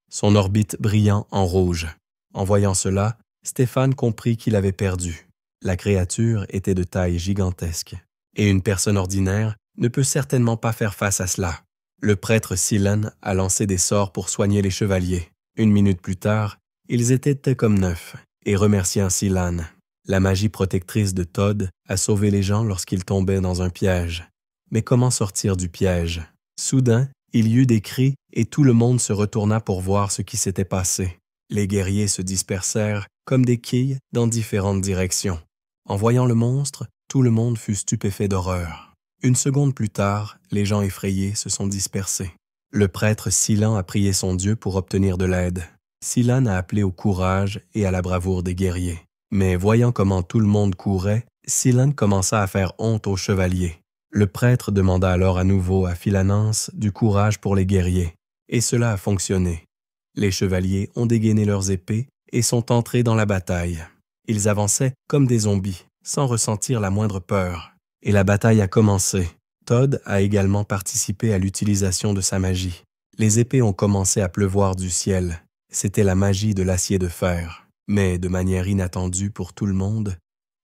son orbite brillant en rouge. En voyant cela, Stéphane comprit qu'il avait perdu. La créature était de taille gigantesque, et une personne ordinaire ne peut certainement pas faire face à cela. Le prêtre Silan a lancé des sorts pour soigner les chevaliers. 1 minute plus tard, ils étaient comme neufs, et remerciant Silan. La magie protectrice de Todd a sauvé les gens lorsqu'ils tombaient dans un piège. Mais comment sortir du piège? Soudain, il y eut des cris et tout le monde se retourna pour voir ce qui s'était passé. Les guerriers se dispersèrent comme des quilles dans différentes directions. En voyant le monstre, tout le monde fut stupéfait d'horreur. 1 seconde plus tard, les gens effrayés se sont dispersés. Le prêtre Silan a prié son Dieu pour obtenir de l'aide. Silan a appelé au courage et à la bravoure des guerriers. Mais voyant comment tout le monde courait, Silan commença à faire honte aux chevaliers. Le prêtre demanda alors à nouveau à Philanance du courage pour les guerriers, et cela a fonctionné. Les chevaliers ont dégainé leurs épées et sont entrés dans la bataille. Ils avançaient comme des zombies, sans ressentir la moindre peur. Et la bataille a commencé. Todd a également participé à l'utilisation de sa magie. Les épées ont commencé à pleuvoir du ciel. C'était la magie de l'acier de fer. Mais, de manière inattendue pour tout le monde,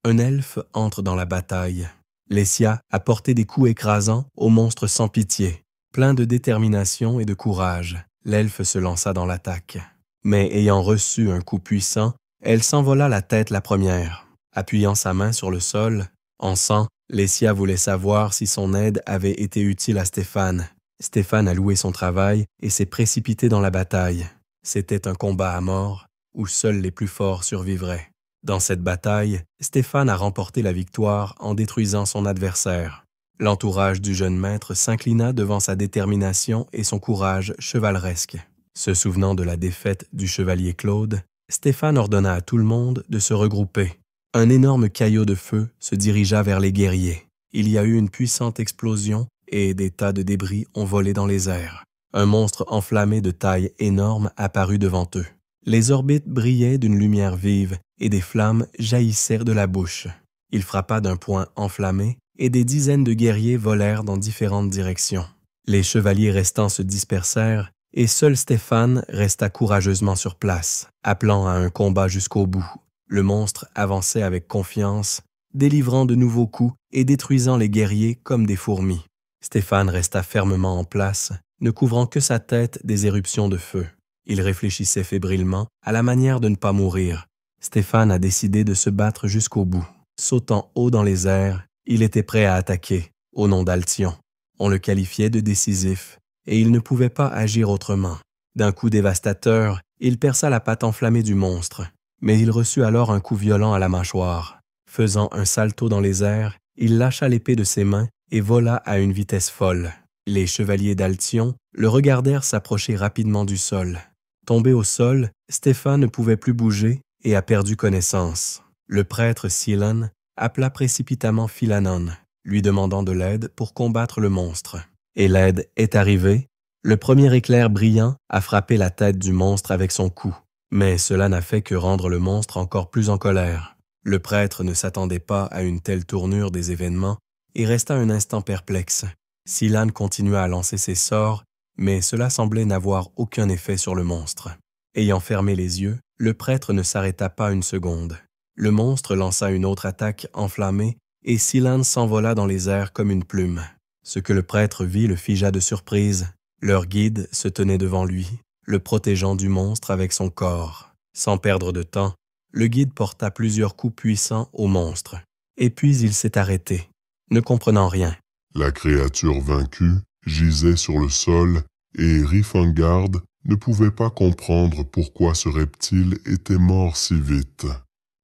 un elfe entre dans la bataille. Lessia a porté des coups écrasants au monstre sans pitié. Plein de détermination et de courage, l'elfe se lança dans l'attaque. Mais ayant reçu un coup puissant, elle s'envola la tête la première. Appuyant sa main sur le sol, en sang, Lessia voulait savoir si son aide avait été utile à Stéphane. Stéphane a loué son travail et s'est précipité dans la bataille. C'était un combat à mort, où seuls les plus forts survivraient. Dans cette bataille, Stéphane a remporté la victoire en détruisant son adversaire. L'entourage du jeune maître s'inclina devant sa détermination et son courage chevaleresque. Se souvenant de la défaite du chevalier Claude, Stéphane ordonna à tout le monde de se regrouper. Un énorme caillot de feu se dirigea vers les guerriers. Il y a eu une puissante explosion et des tas de débris ont volé dans les airs. Un monstre enflammé de taille énorme apparut devant eux. Les orbites brillaient d'une lumière vive et des flammes jaillissèrent de la bouche. Il frappa d'un poing enflammé et des dizaines de guerriers volèrent dans différentes directions. Les chevaliers restants se dispersèrent et seul Stéphane resta courageusement sur place, appelant à un combat jusqu'au bout. Le monstre avançait avec confiance, délivrant de nouveaux coups et détruisant les guerriers comme des fourmis. Stéphane resta fermement en place, ne couvrant que sa tête des éruptions de feu. Il réfléchissait fébrilement à la manière de ne pas mourir. Stéphane a décidé de se battre jusqu'au bout. Sautant haut dans les airs, il était prêt à attaquer, au nom d'Altion. On le qualifiait de décisif, et il ne pouvait pas agir autrement. D'un coup dévastateur, il perça la patte enflammée du monstre, mais il reçut alors un coup violent à la mâchoire. Faisant un salto dans les airs, il lâcha l'épée de ses mains et vola à une vitesse folle. Les chevaliers d'Altion le regardèrent s'approcher rapidement du sol. Tombé au sol, Stéphane ne pouvait plus bouger et a perdu connaissance. Le prêtre Silan appela précipitamment Philanon, lui demandant de l'aide pour combattre le monstre. Et l'aide est arrivée. Le premier éclair brillant a frappé la tête du monstre avec son coup. Mais cela n'a fait que rendre le monstre encore plus en colère. Le prêtre ne s'attendait pas à une telle tournure des événements et resta un instant perplexe. Silan continua à lancer ses sorts, mais cela semblait n'avoir aucun effet sur le monstre. Ayant fermé les yeux, le prêtre ne s'arrêta pas 1 seconde. Le monstre lança une autre attaque enflammée et Silan s'envola dans les airs comme une plume. Ce que le prêtre vit le figea de surprise. Leur guide se tenait devant lui, le protégeant du monstre avec son corps. Sans perdre de temps, le guide porta plusieurs coups puissants au monstre. Et puis il s'est arrêté, ne comprenant rien. La créature vaincue gisait sur le sol et Rifangard ne pouvait pas comprendre pourquoi ce reptile était mort si vite.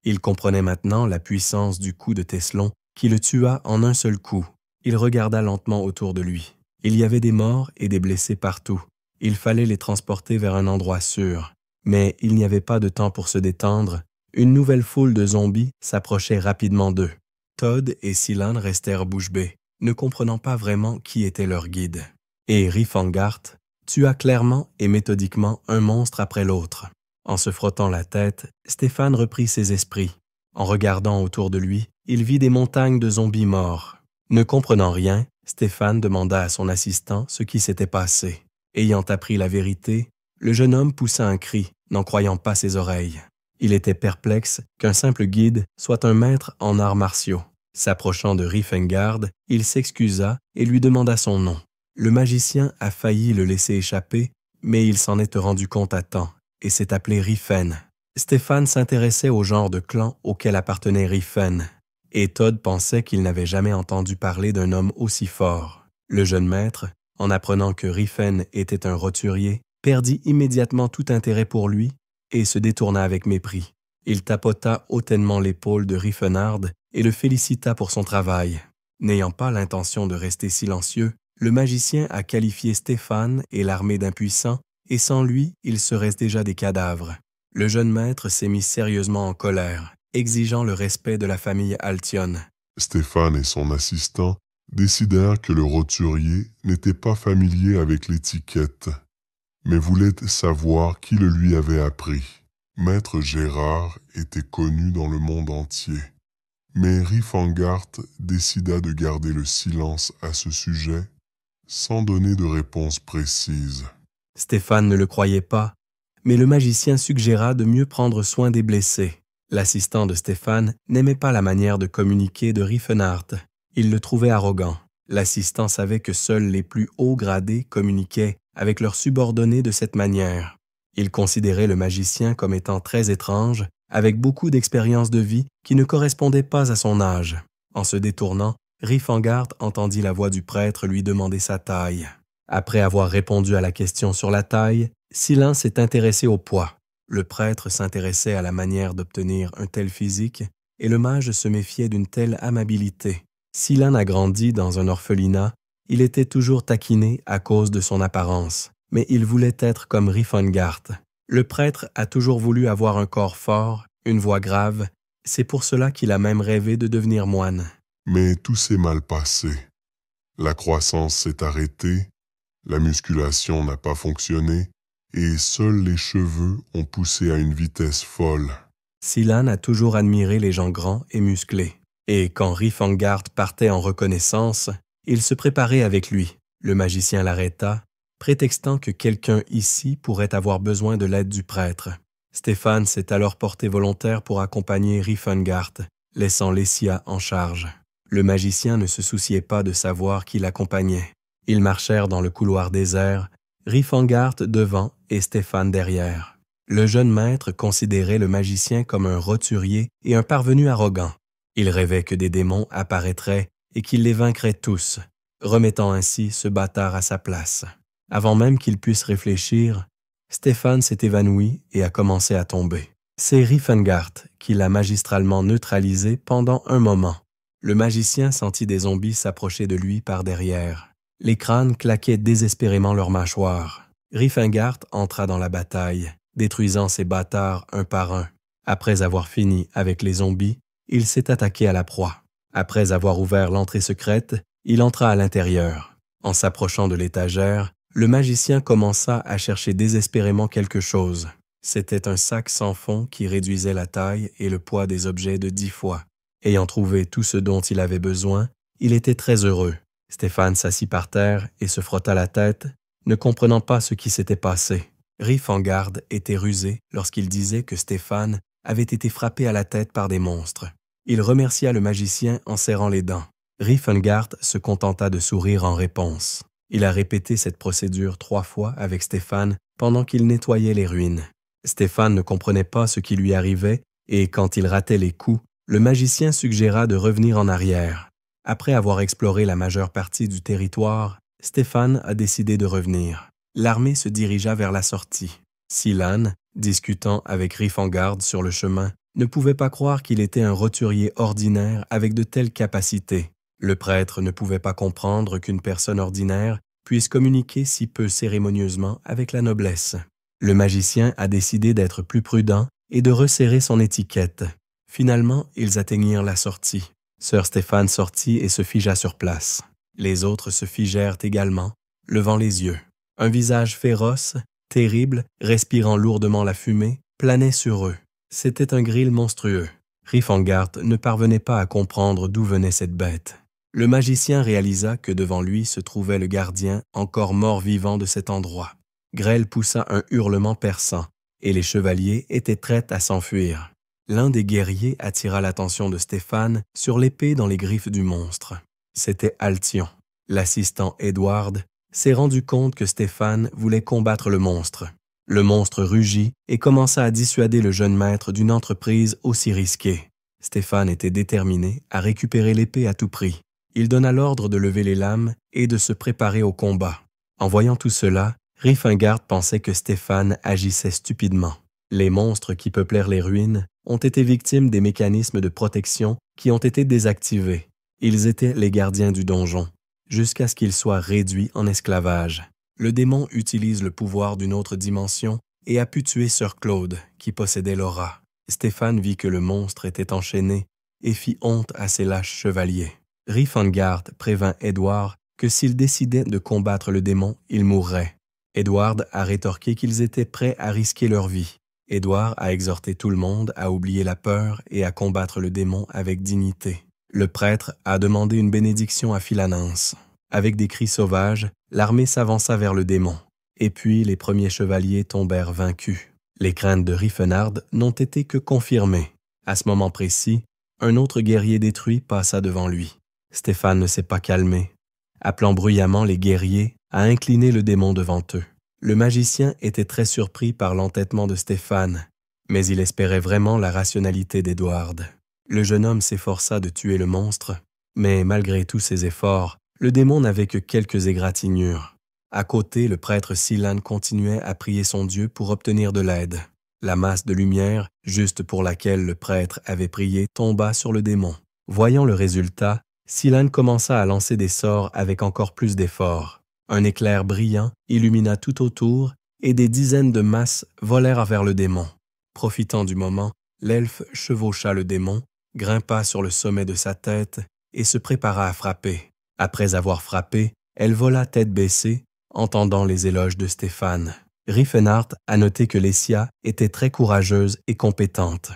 Il comprenait maintenant la puissance du coup de Tesselon qui le tua en un seul coup. Il regarda lentement autour de lui. Il y avait des morts et des blessés partout. Il fallait les transporter vers un endroit sûr. Mais il n'y avait pas de temps pour se détendre. Une nouvelle foule de zombies s'approchait rapidement d'eux. Todd et Silan restèrent bouche bée, ne comprenant pas vraiment qui était leur guide. Et Rifangart tua clairement et méthodiquement un monstre après l'autre. En se frottant la tête, Stéphane reprit ses esprits. En regardant autour de lui, il vit des montagnes de zombies morts. Ne comprenant rien, Stéphane demanda à son assistant ce qui s'était passé. Ayant appris la vérité, le jeune homme poussa un cri, n'en croyant pas ses oreilles. Il était perplexe qu'un simple guide soit un maître en arts martiaux. S'approchant de Rifengard, il s'excusa et lui demanda son nom. Le magicien a failli le laisser échapper, mais il s'en est rendu compte à temps et s'est appelé Rifen. Stéphane s'intéressait au genre de clan auquel appartenait Rifen, et Todd pensait qu'il n'avait jamais entendu parler d'un homme aussi fort. Le jeune maître, en apprenant que Rifen était un roturier, perdit immédiatement tout intérêt pour lui et se détourna avec mépris. Il tapota hautainement l'épaule de Rifenard et le félicita pour son travail. N'ayant pas l'intention de rester silencieux, le magicien a qualifié Stéphane et l'armée d'impuissants, et sans lui, il serait déjà des cadavres. Le jeune maître s'est mis sérieusement en colère, exigeant le respect de la famille Altion. Stéphane et son assistant décidèrent que le roturier n'était pas familier avec l'étiquette, mais voulait savoir qui le lui avait appris. Maître Gérard était connu dans le monde entier, mais Rifangart décida de garder le silence à ce sujet sans donner de réponse précise. Stéphane ne le croyait pas, mais le magicien suggéra de mieux prendre soin des blessés. L'assistant de Stéphane n'aimait pas la manière de communiquer de Rifenard. Il le trouvait arrogant. L'assistant savait que seuls les plus hauts gradés communiquaient avec leurs subordonnés de cette manière. Il considérait le magicien comme étant très étrange, avec beaucoup d'expérience de vie qui ne correspondait pas à son âge. En se détournant, Rifangard entendit la voix du prêtre lui demander sa taille. Après avoir répondu à la question sur la taille, Silan s'est intéressé au poids. Le prêtre s'intéressait à la manière d'obtenir un tel physique et le mage se méfiait d'une telle amabilité. Silan a grandi dans un orphelinat, il était toujours taquiné à cause de son apparence, mais il voulait être comme Rifengart. Le prêtre a toujours voulu avoir un corps fort, une voix grave, c'est pour cela qu'il a même rêvé de devenir moine. Mais tout s'est mal passé. La croissance s'est arrêtée, la musculation n'a pas fonctionné, et seuls les cheveux ont poussé à une vitesse folle. Silan a toujours admiré les gens grands et musclés, et quand Rifengart partait en reconnaissance, il se préparait avec lui. Le magicien l'arrêta, prétextant que quelqu'un ici pourrait avoir besoin de l'aide du prêtre. Stéphane s'est alors porté volontaire pour accompagner Rifengart, laissant Lessia en charge. Le magicien ne se souciait pas de savoir qui l'accompagnait. Ils marchèrent dans le couloir désert, Rifengart devant et Stéphane derrière. Le jeune maître considérait le magicien comme un roturier et un parvenu arrogant. Il rêvait que des démons apparaîtraient et qu'il les vaincrait tous, remettant ainsi ce bâtard à sa place. Avant même qu'il puisse réfléchir, Stéphane s'est évanoui et a commencé à tomber. C'est Rifengart qui l'a magistralement neutralisé pendant un moment. Le magicien sentit des zombies s'approcher de lui par derrière. Les crânes claquaient désespérément leurs mâchoires. Rifengart entra dans la bataille, détruisant ces bâtards un par un. Après avoir fini avec les zombies, il s'est attaqué à la proie. Après avoir ouvert l'entrée secrète, il entra à l'intérieur. En s'approchant de l'étagère, le magicien commença à chercher désespérément quelque chose. C'était un sac sans fond qui réduisait la taille et le poids des objets de 10 fois. Ayant trouvé tout ce dont il avait besoin, il était très heureux. Stéphane s'assit par terre et se frotta la tête, ne comprenant pas ce qui s'était passé. Rifengard était rusé lorsqu'il disait que Stéphane avait été frappé à la tête par des monstres. Il remercia le magicien en serrant les dents. Rifengard se contenta de sourire en réponse. Il a répété cette procédure 3 fois avec Stéphane pendant qu'il nettoyait les ruines. Stéphane ne comprenait pas ce qui lui arrivait et quand il ratait les coups, le magicien suggéra de revenir en arrière. Après avoir exploré la majeure partie du territoire, Stéphane a décidé de revenir. L'armée se dirigea vers la sortie. Silan, discutant avec Rifengard sur le chemin, ne pouvait pas croire qu'il était un roturier ordinaire avec de telles capacités. Le prêtre ne pouvait pas comprendre qu'une personne ordinaire puisse communiquer si peu cérémonieusement avec la noblesse. Le magicien a décidé d'être plus prudent et de resserrer son étiquette. Finalement, ils atteignirent la sortie. Sœur Stéphane sortit et se figea sur place. Les autres se figèrent également, levant les yeux. Un visage féroce, terrible, respirant lourdement la fumée, planait sur eux. C'était un grille monstrueux. Riefengaert ne parvenait pas à comprendre d'où venait cette bête. Le magicien réalisa que devant lui se trouvait le gardien encore mort-vivant de cet endroit. Grêle poussa un hurlement perçant, et les chevaliers étaient prêts à s'enfuir. L'un des guerriers attira l'attention de Stéphane sur l'épée dans les griffes du monstre. C'était Altion. L'assistant Edward s'est rendu compte que Stéphane voulait combattre le monstre. Le monstre rugit et commença à dissuader le jeune maître d'une entreprise aussi risquée. Stéphane était déterminé à récupérer l'épée à tout prix. Il donna l'ordre de lever les lames et de se préparer au combat. En voyant tout cela, Riefengaert pensait que Stéphane agissait stupidement. Les monstres qui peuplèrent les ruines ont été victimes des mécanismes de protection qui ont été désactivés. Ils étaient les gardiens du donjon, jusqu'à ce qu'ils soient réduits en esclavage. Le démon utilise le pouvoir d'une autre dimension et a pu tuer Sœur Claude, qui possédait l'aura. Stéphane vit que le monstre était enchaîné et fit honte à ses lâches chevaliers. Riefengaert prévint Édouard que s'il décidait de combattre le démon, il mourrait. Édouard a rétorqué qu'ils étaient prêts à risquer leur vie. Édouard a exhorté tout le monde à oublier la peur et à combattre le démon avec dignité. Le prêtre a demandé une bénédiction à Philanens. Avec des cris sauvages, l'armée s'avança vers le démon. Et puis les premiers chevaliers tombèrent vaincus. Les craintes de Riefenard n'ont été que confirmées. À ce moment précis, un autre guerrier détruit passa devant lui. Stéphane ne s'est pas calmé. Appelant bruyamment les guerriers, a incliné le démon devant eux. Le magicien était très surpris par l'entêtement de Stéphane, mais il espérait vraiment la rationalité d'Édouard. Le jeune homme s'efforça de tuer le monstre, mais malgré tous ses efforts, le démon n'avait que quelques égratignures. À côté, le prêtre Silan continuait à prier son Dieu pour obtenir de l'aide. La masse de lumière, juste pour laquelle le prêtre avait prié, tomba sur le démon. Voyant le résultat, Silan commença à lancer des sorts avec encore plus d'efforts. Un éclair brillant illumina tout autour et des dizaines de masses volèrent vers le démon. Profitant du moment, l'elfe chevaucha le démon, grimpa sur le sommet de sa tête et se prépara à frapper. Après avoir frappé, elle vola tête baissée, entendant les éloges de Stéphane. Riefenard a noté que Lessia était très courageuse et compétente.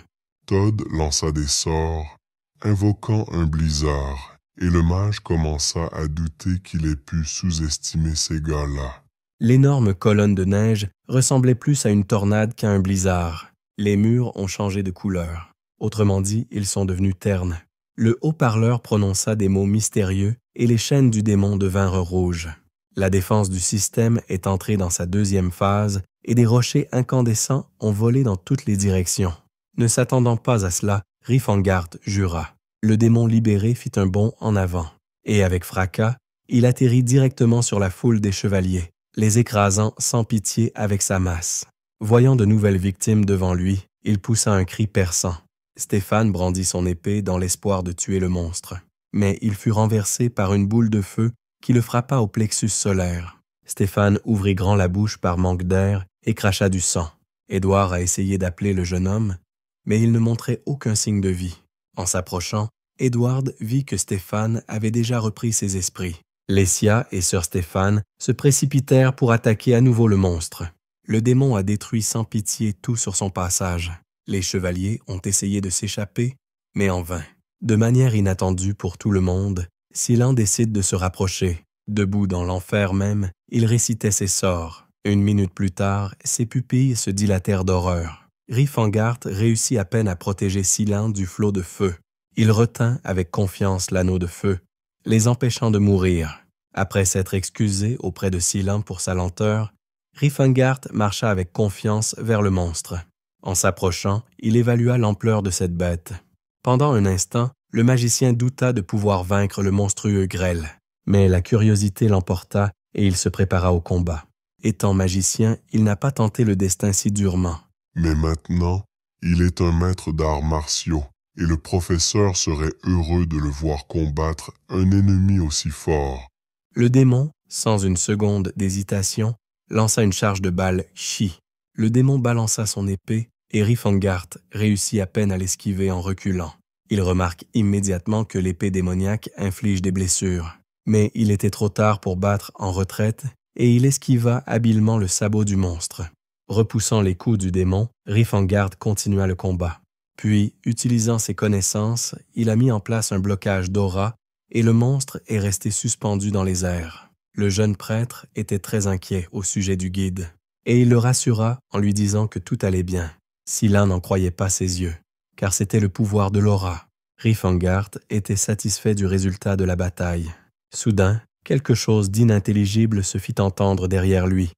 Todd lança des sorts, invoquant un blizzard, et le mage commença à douter qu'il ait pu sous-estimer ces gars-là. L'énorme colonne de neige ressemblait plus à une tornade qu'à un blizzard. Les murs ont changé de couleur. Autrement dit, ils sont devenus ternes. Le haut-parleur prononça des mots mystérieux et les chaînes du démon devinrent rouges. La défense du système est entrée dans sa deuxième phase et des rochers incandescents ont volé dans toutes les directions. Ne s'attendant pas à cela, Riefengaert jura. Le démon libéré fit un bond en avant, et avec fracas, il atterrit directement sur la foule des chevaliers, les écrasant sans pitié avec sa masse. Voyant de nouvelles victimes devant lui, il poussa un cri perçant. Stéphane brandit son épée dans l'espoir de tuer le monstre, mais il fut renversé par une boule de feu qui le frappa au plexus solaire. Stéphane ouvrit grand la bouche par manque d'air et cracha du sang. Édouard a essayé d'appeler le jeune homme, mais il ne montrait aucun signe de vie. En s'approchant, Édouard vit que Stéphane avait déjà repris ses esprits. Lessia et sœur Stéphane se précipitèrent pour attaquer à nouveau le monstre. Le démon a détruit sans pitié tout sur son passage. Les chevaliers ont essayé de s'échapper, mais en vain. De manière inattendue pour tout le monde, Silan décide de se rapprocher. Debout dans l'enfer même, il récitait ses sorts. Une minute plus tard, ses pupilles se dilatèrent d'horreur. Riefengaert réussit à peine à protéger Silan du flot de feu. Il retint avec confiance l'anneau de feu, les empêchant de mourir. Après s'être excusé auprès de Silan pour sa lenteur, Riefengaert marcha avec confiance vers le monstre. En s'approchant, il évalua l'ampleur de cette bête. Pendant un instant, le magicien douta de pouvoir vaincre le monstrueux grêle. Mais la curiosité l'emporta et il se prépara au combat. Étant magicien, il n'a pas tenté le destin si durement. Mais maintenant, il est un maître d'arts martiaux et le professeur serait heureux de le voir combattre un ennemi aussi fort. Le démon, sans une seconde d'hésitation, lança une charge de balle chi. Le démon balança son épée et Rifengart réussit à peine à l'esquiver en reculant. Il remarque immédiatement que l'épée démoniaque inflige des blessures. Mais il était trop tard pour battre en retraite et il esquiva habilement le sabot du monstre. Repoussant les coups du démon, Rifengart continua le combat. Puis, utilisant ses connaissances, il a mis en place un blocage d'aura et le monstre est resté suspendu dans les airs. Le jeune prêtre était très inquiet au sujet du guide et il le rassura en lui disant que tout allait bien. Silan n'en croyait pas ses yeux, car c'était le pouvoir de l'aura. Rifengart était satisfait du résultat de la bataille. Soudain, quelque chose d'inintelligible se fit entendre derrière lui,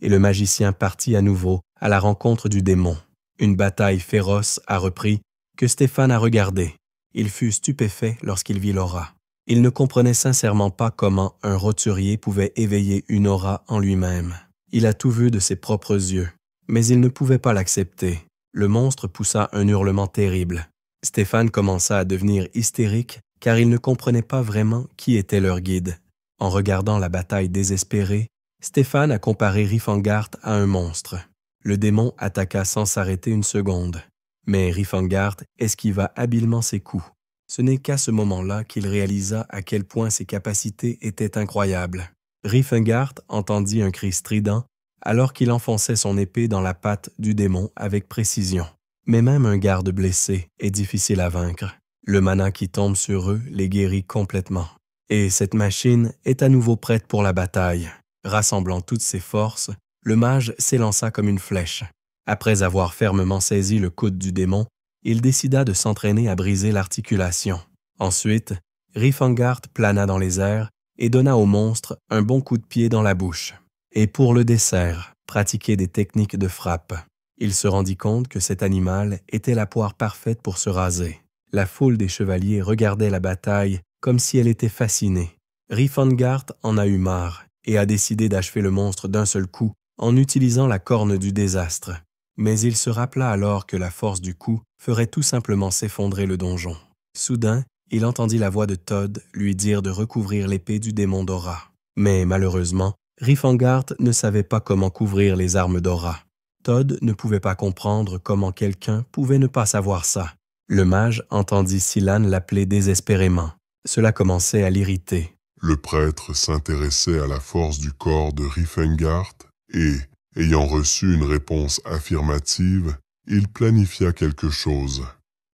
et le magicien partit à nouveau à la rencontre du démon. Une bataille féroce a repris, que Stéphane a regardé. Il fut stupéfait lorsqu'il vit l'aura. Il ne comprenait sincèrement pas comment un roturier pouvait éveiller une aura en lui-même. Il a tout vu de ses propres yeux, mais il ne pouvait pas l'accepter. Le monstre poussa un hurlement terrible. Stéphane commença à devenir hystérique car il ne comprenait pas vraiment qui était leur guide. En regardant la bataille désespérée, Stéphane a comparé Rifengart à un monstre. Le démon attaqua sans s'arrêter une seconde, mais Rifengart esquiva habilement ses coups. Ce n'est qu'à ce moment-là qu'il réalisa à quel point ses capacités étaient incroyables. Rifengart entendit un cri strident alors qu'il enfonçait son épée dans la patte du démon avec précision. Mais même un garde blessé est difficile à vaincre. Le mana qui tombe sur eux les guérit complètement. Et cette machine est à nouveau prête pour la bataille. Rassemblant toutes ses forces, le mage s'élança comme une flèche. Après avoir fermement saisi le coude du démon, il décida de s'entraîner à briser l'articulation. Ensuite, Rifengart plana dans les airs et donna au monstre un bon coup de pied dans la bouche. Et pour le dessert, pratiquer des techniques de frappe. Il se rendit compte que cet animal était la poire parfaite pour se raser. La foule des chevaliers regardait la bataille comme si elle était fascinée. Rifengart en a eu marre et a décidé d'achever le monstre d'un seul coup en utilisant la corne du désastre. Mais il se rappela alors que la force du coup ferait tout simplement s'effondrer le donjon. Soudain, il entendit la voix de Todd lui dire de recouvrir l'épée du démon d'aura. Mais malheureusement, Rifengart ne savait pas comment couvrir les armes d'aura. Todd ne pouvait pas comprendre comment quelqu'un pouvait ne pas savoir ça. Le mage entendit Silan l'appeler désespérément. Cela commençait à l'irriter. Le prêtre s'intéressait à la force du corps de Rifengart et, ayant reçu une réponse affirmative, il planifia quelque chose.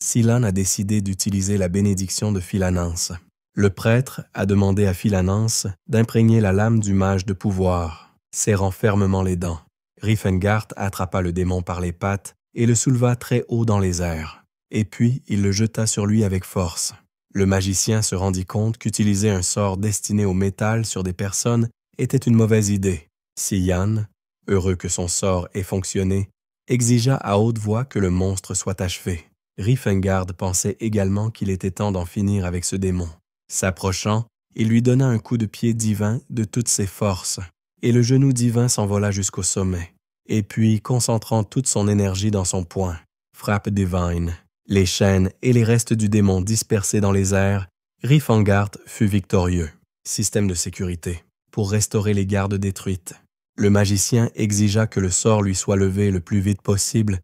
Silan a décidé d'utiliser la bénédiction de Philanance. Le prêtre a demandé à Philanance d'imprégner la lame du mage de pouvoir, serrant fermement les dents. Rifengart attrapa le démon par les pattes et le souleva très haut dans les airs. Et puis, il le jeta sur lui avec force. Le magicien se rendit compte qu'utiliser un sort destiné au métal sur des personnes était une mauvaise idée. Silan, heureux que son sort ait fonctionné, exigea à haute voix que le monstre soit achevé. Rifengart pensait également qu'il était temps d'en finir avec ce démon. S'approchant, il lui donna un coup de pied divin de toutes ses forces, et le genou divin s'envola jusqu'au sommet. Et puis, concentrant toute son énergie dans son poing, frappe divine. Les chaînes et les restes du démon dispersés dans les airs, Rifengart fut victorieux. Système de sécurité, pour restaurer les gardes détruites. Le magicien exigea que le sort lui soit levé le plus vite possible,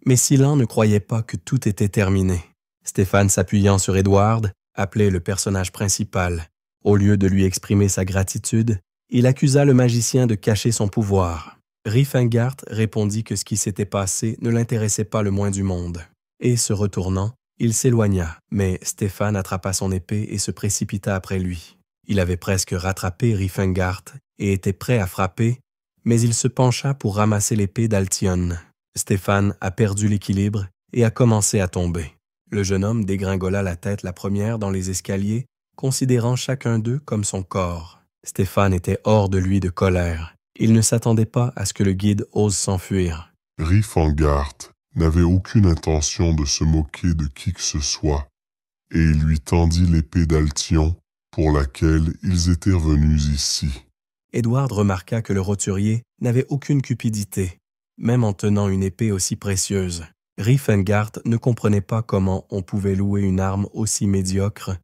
mais Silan ne croyait pas que tout était terminé. Stéphane, s'appuyant sur Edward, appelé le personnage principal. Au lieu de lui exprimer sa gratitude, il accusa le magicien de cacher son pouvoir. Rifengart répondit que ce qui s'était passé ne l'intéressait pas le moins du monde. Et se retournant, il s'éloigna, mais Stéphane attrapa son épée et se précipita après lui. Il avait presque rattrapé Rifengart et était prêt à frapper, mais il se pencha pour ramasser l'épée d'Altion. Stéphane a perdu l'équilibre et a commencé à tomber. Le jeune homme dégringola la tête la première dans les escaliers, considérant chacun d'eux comme son corps. Stéphane était hors de lui de colère. Il ne s'attendait pas à ce que le guide ose s'enfuir. Rifengart n'avait aucune intention de se moquer de qui que ce soit, et il lui tendit l'épée d'Altion pour laquelle ils étaient revenus ici. Edward remarqua que le roturier n'avait aucune cupidité, même en tenant une épée aussi précieuse. Riefengart ne comprenait pas comment on pouvait louer une arme aussi médiocre.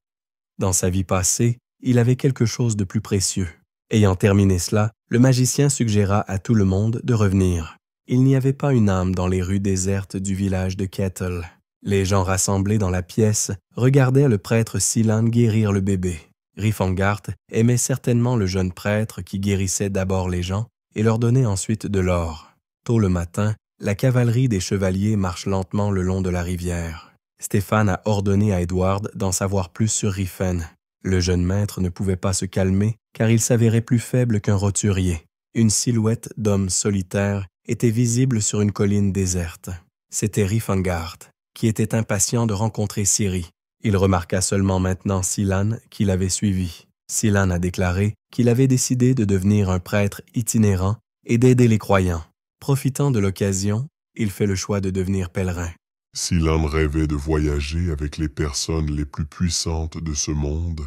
Dans sa vie passée, il avait quelque chose de plus précieux. Ayant terminé cela, le magicien suggéra à tout le monde de revenir. Il n'y avait pas une âme dans les rues désertes du village de Kettle. Les gens rassemblés dans la pièce regardaient le prêtre Silan guérir le bébé. Riefengart aimait certainement le jeune prêtre qui guérissait d'abord les gens et leur donnait ensuite de l'or. Tôt le matin, la cavalerie des chevaliers marche lentement le long de la rivière. Stéphane a ordonné à Edward d'en savoir plus sur Riefen. Le jeune maître ne pouvait pas se calmer car il s'avérait plus faible qu'un roturier. Une silhouette d'homme solitaire était visible sur une colline déserte. C'était Riefengart, qui était impatient de rencontrer Ciri. Il remarqua seulement maintenant Silan qui l'avait suivi. Silan a déclaré qu'il avait décidé de devenir un prêtre itinérant et d'aider les croyants. Profitant de l'occasion, il fait le choix de devenir pèlerin. Silan rêvait de voyager avec les personnes les plus puissantes de ce monde.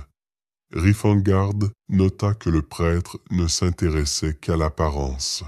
Riefengart nota que le prêtre ne s'intéressait qu'à l'apparence.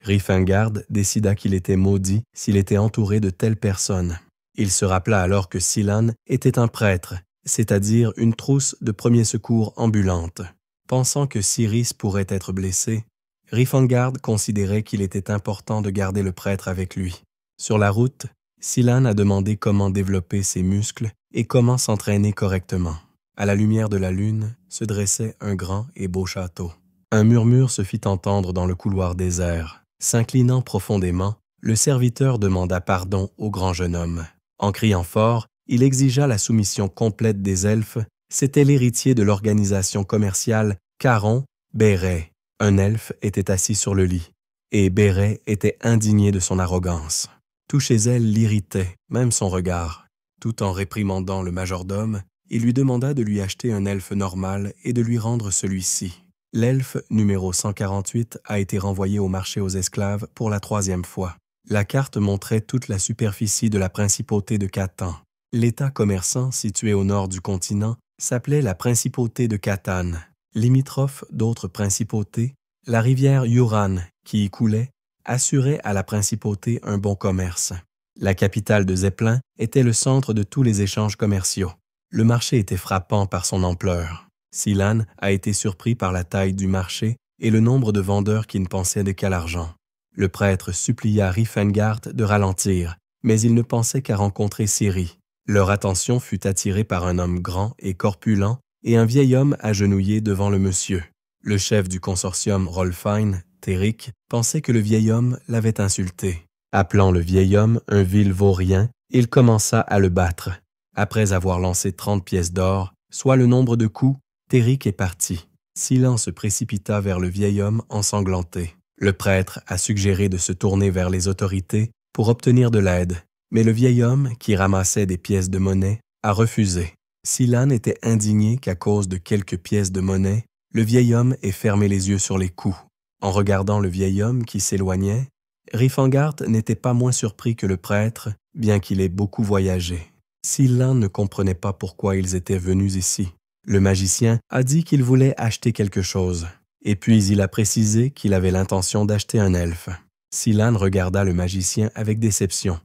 Riefengart décida qu'il était maudit s'il était entouré de telles personnes. Il se rappela alors que Silan était un prêtre, c'est-à-dire une trousse de premiers secours ambulante. Pensant que Cyrus pourrait être blessé, Riefengart considérait qu'il était important de garder le prêtre avec lui. Sur la route, Silan a demandé comment développer ses muscles et comment s'entraîner correctement. À la lumière de la lune se dressait un grand et beau château. Un murmure se fit entendre dans le couloir désert. S'inclinant profondément, le serviteur demanda pardon au grand jeune homme. En criant fort, il exigea la soumission complète des elfes. C'était l'héritier de l'organisation commerciale Caron Béret. Un elfe était assis sur le lit, et Béret était indigné de son arrogance. Tout chez elle l'irritait, même son regard. Tout en réprimandant le majordome, il lui demanda de lui acheter un elfe normal et de lui rendre celui-ci. L'elfe numéro 148 a été renvoyé au marché aux esclaves pour la 3e fois. La carte montrait toute la superficie de la principauté de Catan. L'État commerçant situé au nord du continent s'appelait la principauté de Catan. Limitrophe d'autres principautés, la rivière Yuran, qui y coulait, assurait à la principauté un bon commerce. La capitale de Zeppelin était le centre de tous les échanges commerciaux. Le marché était frappant par son ampleur. Silan a été surpris par la taille du marché et le nombre de vendeurs qui ne pensaient qu'à l'argent. Le prêtre supplia Riefengart de ralentir, mais il ne pensait qu'à rencontrer Ciri. Leur attention fut attirée par un homme grand et corpulent et un vieil homme agenouillé devant le monsieur. Le chef du consortium Rolfein, Téric, pensait que le vieil homme l'avait insulté. Appelant le vieil homme un vil vaurien, il commença à le battre. Après avoir lancé 30 pièces d'or, soit le nombre de coups, Téric est parti. Silan se précipita vers le vieil homme ensanglanté. Le prêtre a suggéré de se tourner vers les autorités pour obtenir de l'aide, mais le vieil homme, qui ramassait des pièces de monnaie, a refusé. Silan était indigné qu'à cause de quelques pièces de monnaie, le vieil homme ait fermé les yeux sur les coups. En regardant le vieil homme qui s'éloignait, Riefengart n'était pas moins surpris que le prêtre, bien qu'il ait beaucoup voyagé. Silan ne comprenait pas pourquoi ils étaient venus ici. Le magicien a dit qu'il voulait acheter quelque chose, et puis il a précisé qu'il avait l'intention d'acheter un elfe. Silan regarda le magicien avec déception,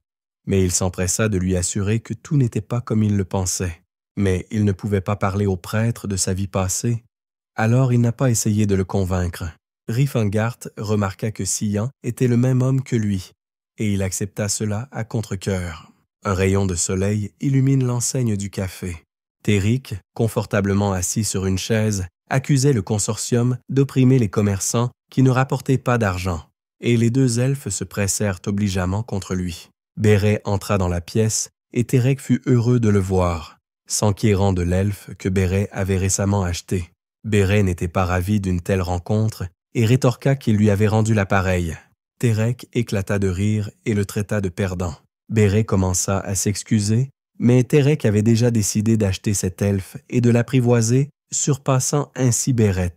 mais il s'empressa de lui assurer que tout n'était pas comme il le pensait. Mais il ne pouvait pas parler au prêtre de sa vie passée, alors il n'a pas essayé de le convaincre. Riefengart remarqua que Sian était le même homme que lui, et il accepta cela à contre-cœur. Un rayon de soleil illumine l'enseigne du café. Téric, confortablement assis sur une chaise, accusait le consortium d'opprimer les commerçants qui ne rapportaient pas d'argent, et les deux elfes se pressèrent obligeamment contre lui. Béret entra dans la pièce, et Téric fut heureux de le voir, s'enquérant de l'elfe que Béret avait récemment acheté. Béret n'était pas ravi d'une telle rencontre et rétorqua qu'il lui avait rendu l'appareil. Téric éclata de rire et le traita de perdant. Béret commença à s'excuser, mais Téric avait déjà décidé d'acheter cet elfe et de l'apprivoiser, surpassant ainsi Béret.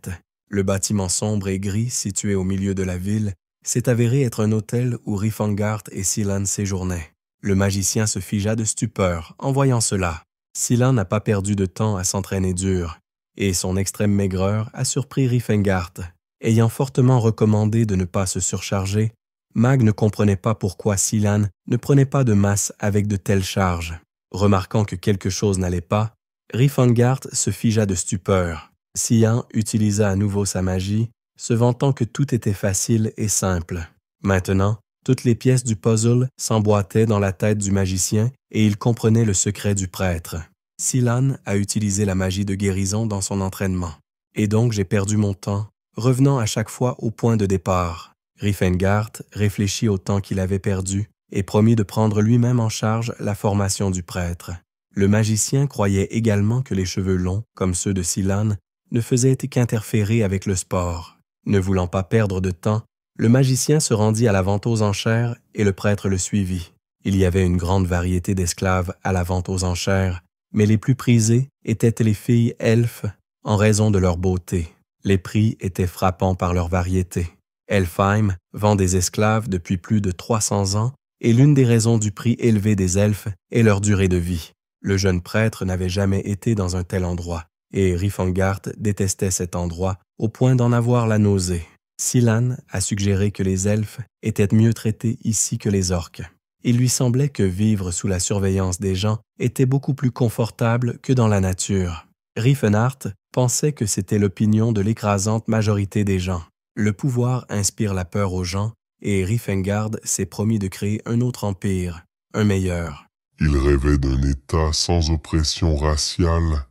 Le bâtiment sombre et gris situé au milieu de la ville s'est avéré être un hôtel où Riefengart et Silan séjournaient. Le magicien se figea de stupeur en voyant cela. Silan n'a pas perdu de temps à s'entraîner dur, et son extrême maigreur a surpris Riefengart. Ayant fortement recommandé de ne pas se surcharger, Mag ne comprenait pas pourquoi Silan ne prenait pas de masse avec de telles charges. Remarquant que quelque chose n'allait pas, Rifengard se figea de stupeur. Sian utilisa à nouveau sa magie, se vantant que tout était facile et simple. Maintenant, toutes les pièces du puzzle s'emboîtaient dans la tête du magicien et il comprenait le secret du prêtre. Silan a utilisé la magie de guérison dans son entraînement. Et donc j'ai perdu mon temps, revenant à chaque fois au point de départ. Rifengard réfléchit au temps qu'il avait perdu et promit de prendre lui-même en charge la formation du prêtre. Le magicien croyait également que les cheveux longs, comme ceux de Silan, ne faisaient qu'interférer avec le sport. Ne voulant pas perdre de temps, le magicien se rendit à la vente aux enchères et le prêtre le suivit. Il y avait une grande variété d'esclaves à la vente aux enchères, mais les plus prisées étaient les filles elfes en raison de leur beauté. Les prix étaient frappants par leur variété. Elfheim vend des esclaves depuis plus de 300 ans et l'une des raisons du prix élevé des elfes est leur durée de vie. Le jeune prêtre n'avait jamais été dans un tel endroit et Rifengard détestait cet endroit au point d'en avoir la nausée. Silan a suggéré que les elfes étaient mieux traités ici que les orques. Il lui semblait que vivre sous la surveillance des gens était beaucoup plus confortable que dans la nature. Rifenhart pensait que c'était l'opinion de l'écrasante majorité des gens. Le pouvoir inspire la peur aux gens et Rifengard s'est promis de créer un autre empire, un meilleur. Il rêvait d'un État sans oppression raciale,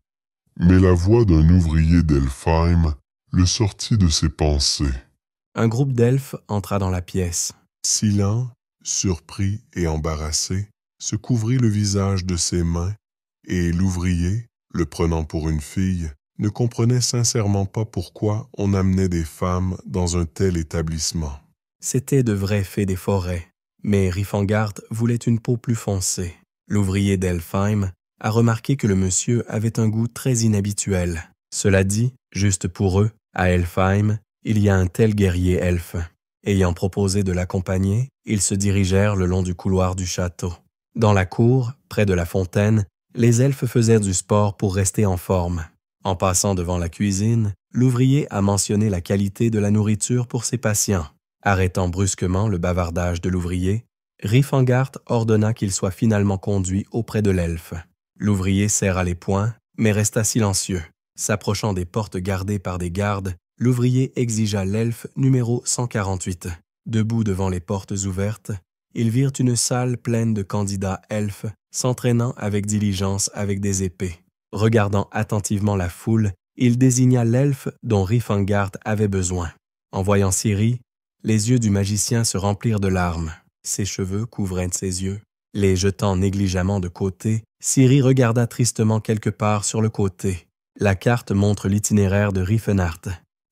mais la voix d'un ouvrier d'Elfheim le sortit de ses pensées. Un groupe d'elfes entra dans la pièce. Silan, surpris et embarrassé, se couvrit le visage de ses mains, et l'ouvrier, le prenant pour une fille, ne comprenait sincèrement pas pourquoi on amenait des femmes dans un tel établissement. C'étaient de vrais fées des forêts, mais Rifengard voulait une peau plus foncée. L'ouvrier d'Elfheim a remarqué que le monsieur avait un goût très inhabituel. Cela dit, juste pour eux, à Elfheim, il y a un tel guerrier elfe. Ayant proposé de l'accompagner, ils se dirigèrent le long du couloir du château. Dans la cour, près de la fontaine, les elfes faisaient du sport pour rester en forme. En passant devant la cuisine, l'ouvrier a mentionné la qualité de la nourriture pour ses patients. Arrêtant brusquement le bavardage de l'ouvrier, Rifengard ordonna qu'il soit finalement conduit auprès de l'elfe. L'ouvrier serra les poings, mais resta silencieux. S'approchant des portes gardées par des gardes, l'ouvrier exigea l'elfe numéro 148. Debout devant les portes ouvertes, ils virent une salle pleine de candidats elfes s'entraînant avec diligence avec des épées. Regardant attentivement la foule, il désigna l'elfe dont Rifengard avait besoin. En voyant Ciri, les yeux du magicien se remplirent de larmes. Ses cheveux couvraient ses yeux. Les jetant négligemment de côté, Ciri regarda tristement quelque part sur le côté. La carte montre l'itinéraire de Rifenhart.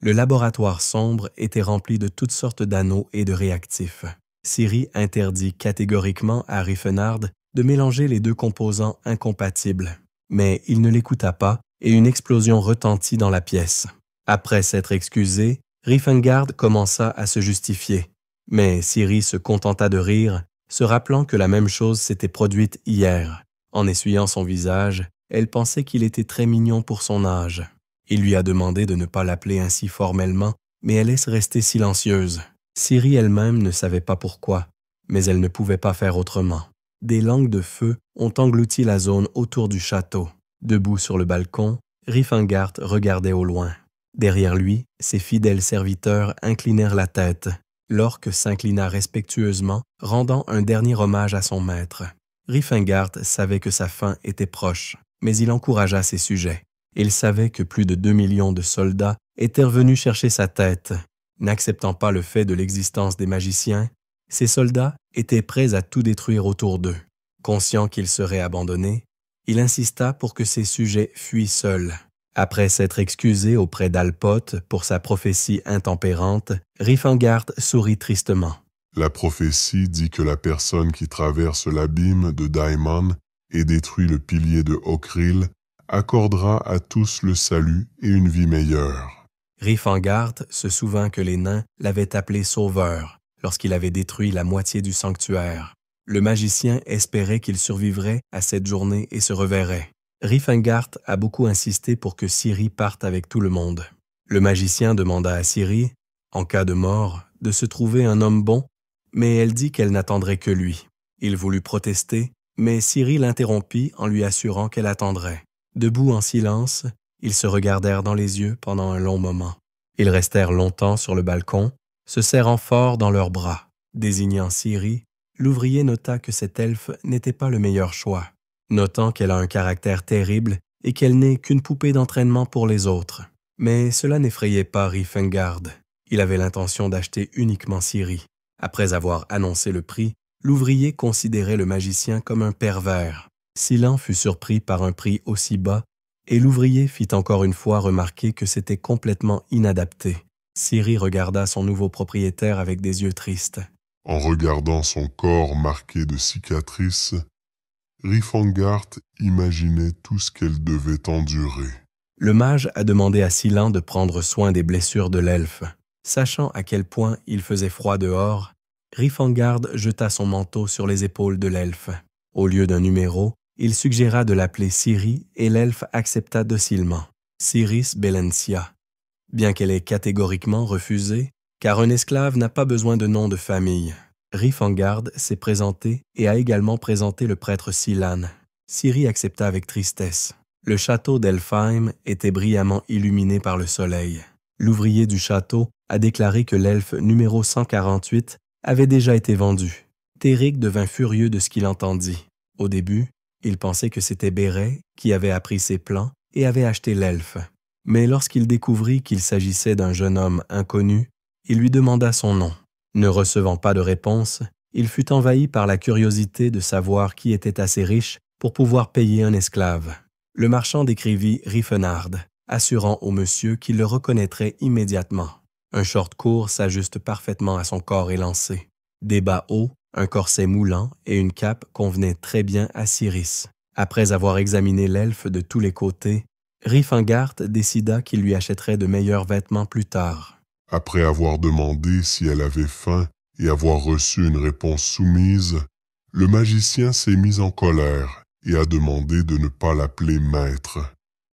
Le laboratoire sombre était rempli de toutes sortes d'anneaux et de réactifs. Ciri interdit catégoriquement à Rifenhard de mélanger les deux composants incompatibles. Mais il ne l'écouta pas et une explosion retentit dans la pièce. Après s'être excusé, Rifengard commença à se justifier. Mais Ciri se contenta de rire, se rappelant que la même chose s'était produite hier. En essuyant son visage, elle pensait qu'il était très mignon pour son âge. Il lui a demandé de ne pas l'appeler ainsi formellement, mais elle est restée silencieuse. Ciri elle-même ne savait pas pourquoi, mais elle ne pouvait pas faire autrement. Des langues de feu ont englouti la zone autour du château. Debout sur le balcon, Rifengard regardait au loin. Derrière lui, ses fidèles serviteurs inclinèrent la tête. L'orque s'inclina respectueusement, rendant un dernier hommage à son maître. Rifengard savait que sa fin était proche, mais il encouragea ses sujets. Il savait que plus de 2 millions de soldats étaient revenus chercher sa tête. N'acceptant pas le fait de l'existence des magiciens, ces soldats étaient prêts à tout détruire autour d'eux. Conscient qu'ils seraient abandonnés, il insista pour que ses sujets fuient seuls. Après s'être excusé auprès d'Alpoth pour sa prophétie intempérante, Rifengard sourit tristement. La prophétie dit que la personne qui traverse l'abîme de Daimon et détruit le pilier de Okril accordera à tous le salut et une vie meilleure. Rifengard se souvint que les nains l'avaient appelé Sauveur lorsqu'il avait détruit la moitié du sanctuaire. Le magicien espérait qu'il survivrait à cette journée et se reverrait. Rifengard a beaucoup insisté pour que Ciri parte avec tout le monde. Le magicien demanda à Ciri, en cas de mort, de se trouver un homme bon, mais elle dit qu'elle n'attendrait que lui. Il voulut protester, mais Siri l'interrompit en lui assurant qu'elle attendrait. Debout en silence, ils se regardèrent dans les yeux pendant un long moment. Ils restèrent longtemps sur le balcon, se serrant fort dans leurs bras. Désignant Siri, l'ouvrier nota que cet elfe n'était pas le meilleur choix, notant qu'elle a un caractère terrible et qu'elle n'est qu'une poupée d'entraînement pour les autres. Mais cela n'effrayait pas Riefengaard. Il avait l'intention d'acheter uniquement Siri. Après avoir annoncé le prix, l'ouvrier considérait le magicien comme un pervers. Silan fut surpris par un prix aussi bas, et l'ouvrier fit encore une fois remarquer que c'était complètement inadapté. Siri regarda son nouveau propriétaire avec des yeux tristes. En regardant son corps marqué de cicatrices, Riefengaard imaginait tout ce qu'elle devait endurer. Le mage a demandé à Silan de prendre soin des blessures de l'elfe. Sachant à quel point il faisait froid dehors, Riefengaard jeta son manteau sur les épaules de l'elfe. Au lieu d'un numéro, il suggéra de l'appeler Siri et l'elfe accepta docilement. Siris Belentia. Bien qu'elle ait catégoriquement refusé, car un esclave n'a pas besoin de nom de famille. Riefengaard s'est présenté et a également présenté le prêtre Silan. Siri accepta avec tristesse. Le château d'Elfheim était brillamment illuminé par le soleil. L'ouvrier du château a déclaré que l'elfe numéro 148 avait déjà été vendu. Téric devint furieux de ce qu'il entendit. Au début, il pensait que c'était Béret qui avait appris ses plans et avait acheté l'elfe. Mais lorsqu'il découvrit qu'il s'agissait d'un jeune homme inconnu, il lui demanda son nom. Ne recevant pas de réponse, il fut envahi par la curiosité de savoir qui était assez riche pour pouvoir payer un esclave. Le marchand décrivit Riefenard, assurant au monsieur qu'il le reconnaîtrait immédiatement. Un short court s'ajuste parfaitement à son corps élancé. Des bas hauts, un corset moulant et une cape convenaient très bien à Siris. Après avoir examiné l'elfe de tous les côtés, Riefengaard décida qu'il lui achèterait de meilleurs vêtements plus tard. Après avoir demandé si elle avait faim et avoir reçu une réponse soumise, le magicien s'est mis en colère et a demandé de ne pas l'appeler maître.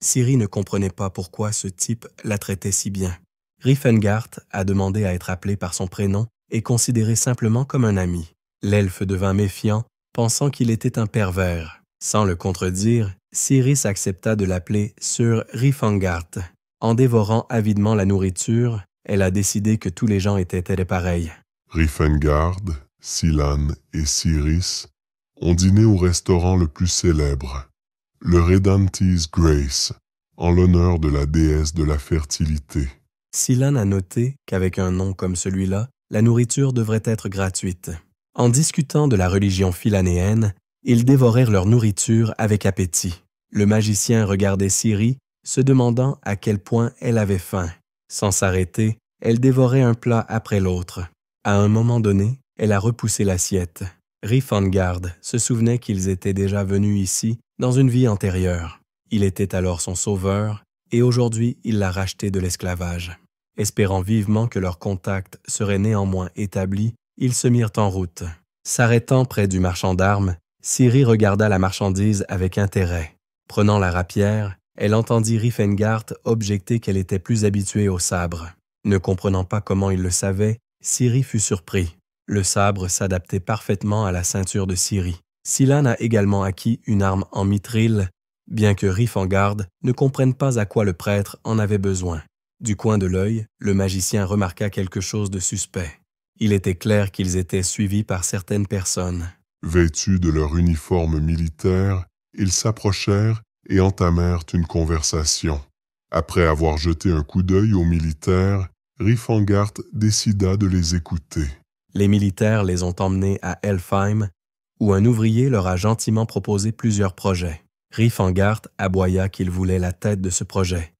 Siri ne comprenait pas pourquoi ce type la traitait si bien. Riefengaard a demandé à être appelé par son prénom et considéré simplement comme un ami. L'elfe devint méfiant, pensant qu'il était un pervers. Sans le contredire, Siris accepta de l'appeler Sir Riefengaard. En dévorant avidement la nourriture, elle a décidé que tous les gens étaient pareils. Riefengaard, Silan et Siris ont dîné au restaurant le plus célèbre, le Redantis Grace, en l'honneur de la déesse de la fertilité. Silan a noté qu'avec un nom comme celui-là, la nourriture devrait être gratuite. En discutant de la religion philanéenne, ils dévorèrent leur nourriture avec appétit. Le magicien regardait Siri, se demandant à quel point elle avait faim. Sans s'arrêter, elle dévorait un plat après l'autre. À un moment donné, elle a repoussé l'assiette. Riefengaard se souvenait qu'ils étaient déjà venus ici dans une vie antérieure. Il était alors son sauveur, et aujourd'hui il l'a racheté de l'esclavage. Espérant vivement que leur contact serait néanmoins établi, ils se mirent en route. S'arrêtant près du marchand d'armes, Siri regarda la marchandise avec intérêt. Prenant la rapière, elle entendit Riefengaard objecter qu'elle était plus habituée au sabre. Ne comprenant pas comment il le savait, Siri fut surpris. Le sabre s'adaptait parfaitement à la ceinture de Siri. Silan a également acquis une arme en mithril, bien que Riefengaard ne comprenne pas à quoi le prêtre en avait besoin. Du coin de l'œil, le magicien remarqua quelque chose de suspect. Il était clair qu'ils étaient suivis par certaines personnes. Vêtus de leur uniforme militaire, ils s'approchèrent et entamèrent une conversation. Après avoir jeté un coup d'œil aux militaires, Riefengaard décida de les écouter. Les militaires les ont emmenés à Elfheim, où un ouvrier leur a gentiment proposé plusieurs projets. Riefengaard aboya qu'il voulait la tête de ce projet.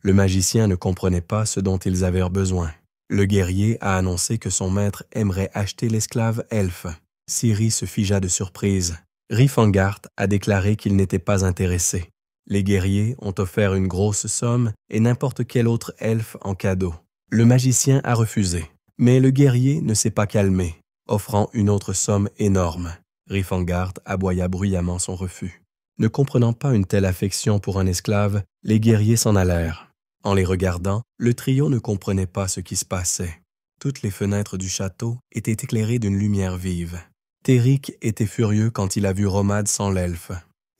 Le magicien ne comprenait pas ce dont ils avaient besoin. Le guerrier a annoncé que son maître aimerait acheter l'esclave elfe. Siri se figea de surprise. Riefengaard a déclaré qu'il n'était pas intéressé. Les guerriers ont offert une grosse somme et n'importe quel autre elfe en cadeau. Le magicien a refusé. Mais le guerrier ne s'est pas calmé, offrant une autre somme énorme. Riefengaard aboya bruyamment son refus. Ne comprenant pas une telle affection pour un esclave, les guerriers s'en allèrent. En les regardant, le trio ne comprenait pas ce qui se passait. Toutes les fenêtres du château étaient éclairées d'une lumière vive. Téric était furieux quand il a vu Romad sans l'elfe.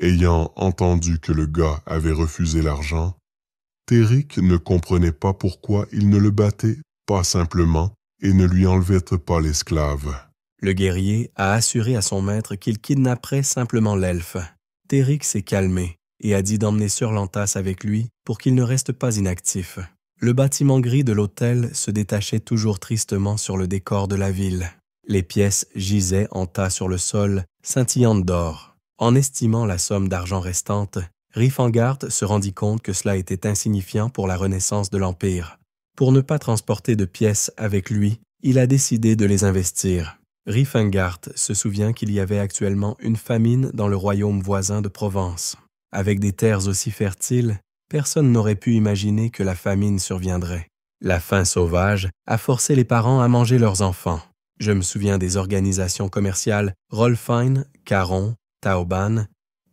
Ayant entendu que le gars avait refusé l'argent, Téric ne comprenait pas pourquoi il ne le battait pas simplement et ne lui enlevait pas l'esclave. Le guerrier a assuré à son maître qu'il kidnapperait simplement l'elfe. Téric s'est calmé et a dit d'emmener Sir Lantas avec lui pour qu'il ne reste pas inactif. Le bâtiment gris de l'hôtel se détachait toujours tristement sur le décor de la ville. Les pièces gisaient en tas sur le sol, scintillantes d'or. En estimant la somme d'argent restante, Riffengard se rendit compte que cela était insignifiant pour la renaissance de l'Empire. Pour ne pas transporter de pièces avec lui, il a décidé de les investir. Riffengard se souvient qu'il y avait actuellement une famine dans le royaume voisin de Provence. Avec des terres aussi fertiles, personne n'aurait pu imaginer que la famine surviendrait. La faim sauvage a forcé les parents à manger leurs enfants. Je me souviens des organisations commerciales Rolfine, Caron, Taoban,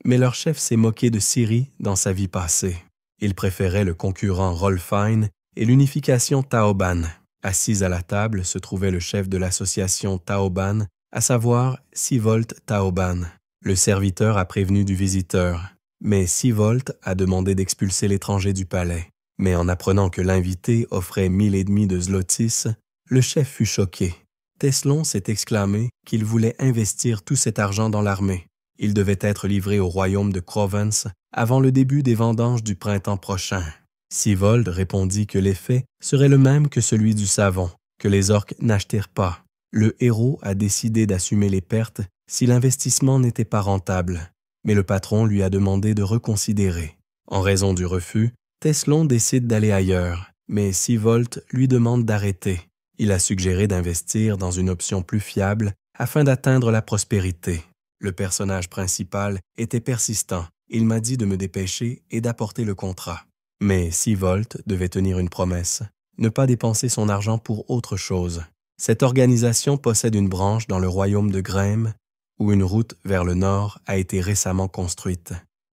mais leur chef s'est moqué de Ciri dans sa vie passée. Il préférait le concurrent Rolfine et l'unification Taoban. Assis à la table se trouvait le chef de l'association Taoban, à savoir Sivolt Taoban. Le serviteur a prévenu du visiteur, mais Sivolt a demandé d'expulser l'étranger du palais. Mais en apprenant que l'invité offrait 1000 de zlotis, le chef fut choqué. Teslon s'est exclamé qu'il voulait investir tout cet argent dans l'armée. Il devait être livré au royaume de Provence avant le début des vendanges du printemps prochain. Sivold répondit que l'effet serait le même que celui du savon, que les orques n'achetèrent pas. Le héros a décidé d'assumer les pertes si l'investissement n'était pas rentable, mais le patron lui a demandé de reconsidérer. En raison du refus, Teslon décide d'aller ailleurs, mais Sivold lui demande d'arrêter. Il a suggéré d'investir dans une option plus fiable afin d'atteindre la prospérité. Le personnage principal était persistant. Il m'a dit de me dépêcher et d'apporter le contrat. Mais Sivolt devait tenir une promesse, ne pas dépenser son argent pour autre chose. Cette organisation possède une branche dans le royaume de Grême, où une route vers le nord a été récemment construite.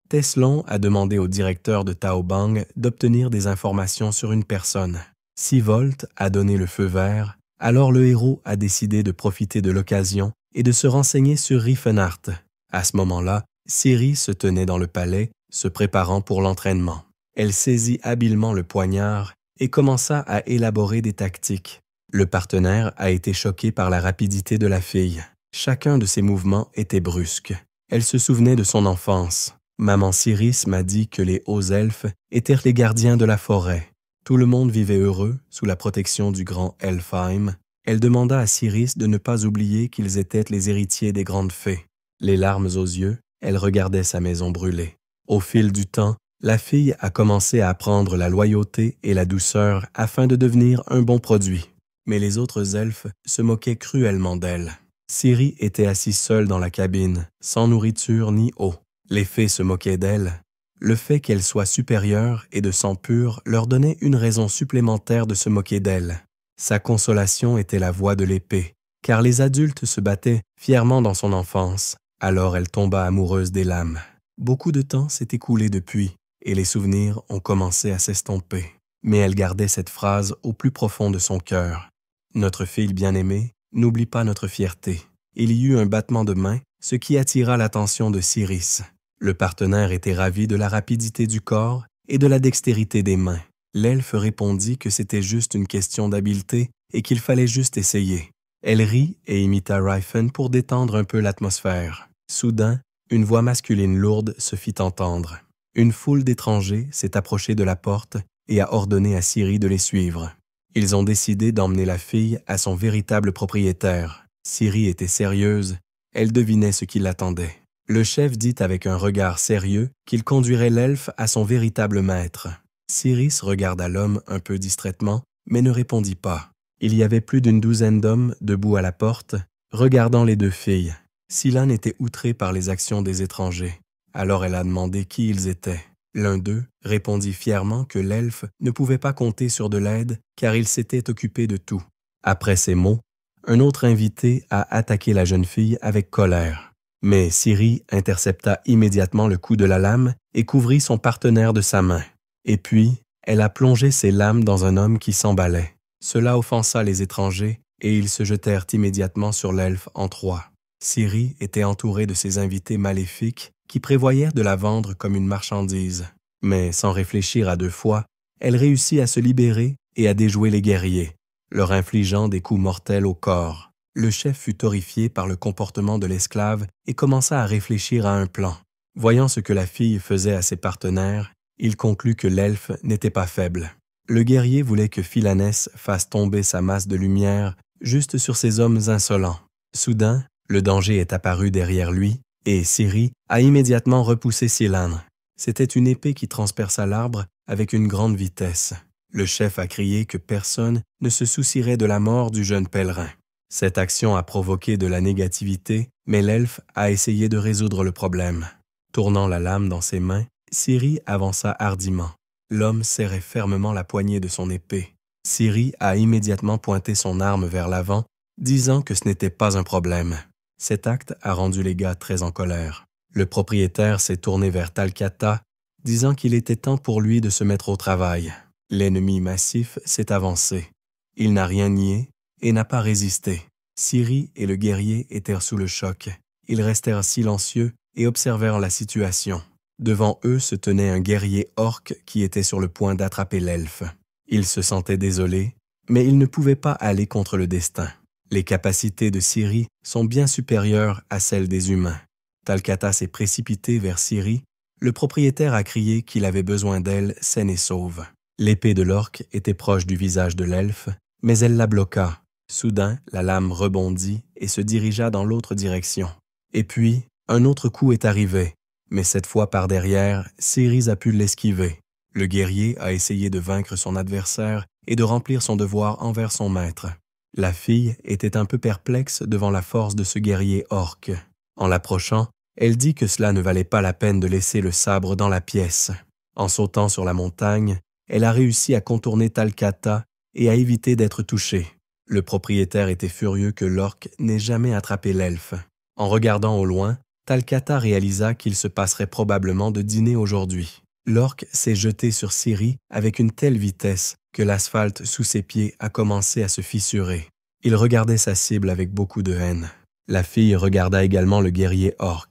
Teslon a demandé au directeur de Taobang d'obtenir des informations sur une personne. Sivolt a donné le feu vert, alors le héros a décidé de profiter de l'occasion et de se renseigner sur Riffenhart. À ce moment-là, Ciri se tenait dans le palais, se préparant pour l'entraînement. Elle saisit habilement le poignard et commença à élaborer des tactiques. Le partenaire a été choqué par la rapidité de la fille. Chacun de ses mouvements était brusque. Elle se souvenait de son enfance. Maman Cyrus m'a dit que les hauts elfes étaient les gardiens de la forêt. Tout le monde vivait heureux sous la protection du grand Elfheim. Elle demanda à Cyrus de ne pas oublier qu'ils étaient les héritiers des grandes fées. Les larmes aux yeux, elle regardait sa maison brûler. Au fil du temps, la fille a commencé à apprendre la loyauté et la douceur afin de devenir un bon produit. Mais les autres elfes se moquaient cruellement d'elle. Ciri était assise seule dans la cabine, sans nourriture ni eau. Les fées se moquaient d'elle. Le fait qu'elle soit supérieure et de sang pur leur donnait une raison supplémentaire de se moquer d'elle. Sa consolation était la voix de l'épée, car les adultes se battaient fièrement dans son enfance. Alors elle tomba amoureuse des lames. Beaucoup de temps s'est écoulé depuis, et les souvenirs ont commencé à s'estomper. Mais elle gardait cette phrase au plus profond de son cœur. Notre fille bien-aimée, n'oublie pas notre fierté. Il y eut un battement de main, ce qui attira l'attention de Cyrus. Le partenaire était ravi de la rapidité du corps et de la dextérité des mains. L'elfe répondit que c'était juste une question d'habileté et qu'il fallait juste essayer. Elle rit et imita Rifen pour détendre un peu l'atmosphère. Soudain, une voix masculine lourde se fit entendre. Une foule d'étrangers s'est approchée de la porte et a ordonné à Ciri de les suivre. Ils ont décidé d'emmener la fille à son véritable propriétaire. Ciri était sérieuse, elle devinait ce qui l'attendait. Le chef dit avec un regard sérieux qu'il conduirait l'elfe à son véritable maître. Cyrus regarda l'homme un peu distraitement, mais ne répondit pas. Il y avait plus d'une douzaine d'hommes debout à la porte, regardant les deux filles. Scylla était outrée par les actions des étrangers. Alors elle a demandé qui ils étaient. L'un d'eux répondit fièrement que l'elfe ne pouvait pas compter sur de l'aide car il s'était occupé de tout. Après ces mots, un autre invité a attaqué la jeune fille avec colère. Mais Ciri intercepta immédiatement le coup de la lame et couvrit son partenaire de sa main. Et puis, elle a plongé ses lames dans un homme qui s'emballait. Cela offensa les étrangers et ils se jetèrent immédiatement sur l'elfe en Troie. Ciri était entourée de ses invités maléfiques qui prévoyaient de la vendre comme une marchandise. Mais sans réfléchir à deux fois, elle réussit à se libérer et à déjouer les guerriers, leur infligeant des coups mortels au corps. Le chef fut horrifié par le comportement de l'esclave et commença à réfléchir à un plan. Voyant ce que la fille faisait à ses partenaires, il conclut que l'elfe n'était pas faible. Le guerrier voulait que Philanès fasse tomber sa masse de lumière juste sur ces hommes insolents. Soudain, le danger est apparu derrière lui et Ciri a immédiatement repoussé Cylane. C'était une épée qui transperça l'arbre avec une grande vitesse. Le chef a crié que personne ne se soucierait de la mort du jeune pèlerin. Cette action a provoqué de la négativité, mais l'elfe a essayé de résoudre le problème. Tournant la lame dans ses mains, Ciri avança hardiment. L'homme serrait fermement la poignée de son épée. Ciri a immédiatement pointé son arme vers l'avant, disant que ce n'était pas un problème. Cet acte a rendu les gars très en colère. Le propriétaire s'est tourné vers Talcata, disant qu'il était temps pour lui de se mettre au travail. L'ennemi massif s'est avancé. Il n'a rien nié et n'a pas résisté. Ciri et le guerrier étaient sous le choc. Ils restèrent silencieux et observèrent la situation. Devant eux se tenait un guerrier orc qui était sur le point d'attraper l'elfe. Il se sentait désolé, mais il ne pouvait pas aller contre le destin. Les capacités de Ciri sont bien supérieures à celles des humains. Talcata s'est précipité vers Ciri. Le propriétaire a crié qu'il avait besoin d'elle saine et sauve. L'épée de l'orc était proche du visage de l'elfe, mais elle la bloqua. Soudain, la lame rebondit et se dirigea dans l'autre direction. Et puis, un autre coup est arrivé, mais cette fois par derrière, Ciri a pu l'esquiver. Le guerrier a essayé de vaincre son adversaire et de remplir son devoir envers son maître. La fille était un peu perplexe devant la force de ce guerrier orc. En l'approchant, elle dit que cela ne valait pas la peine de laisser le sabre dans la pièce. En sautant sur la montagne, elle a réussi à contourner Talcata et à éviter d'être touchée. Le propriétaire était furieux que l'orc n'ait jamais attrapé l'elfe. En regardant au loin, Talcata réalisa qu'il se passerait probablement de dîner aujourd'hui. L'orc s'est jeté sur Ciri avec une telle vitesse que l'asphalte sous ses pieds a commencé à se fissurer. Il regardait sa cible avec beaucoup de haine. La fille regarda également le guerrier orc.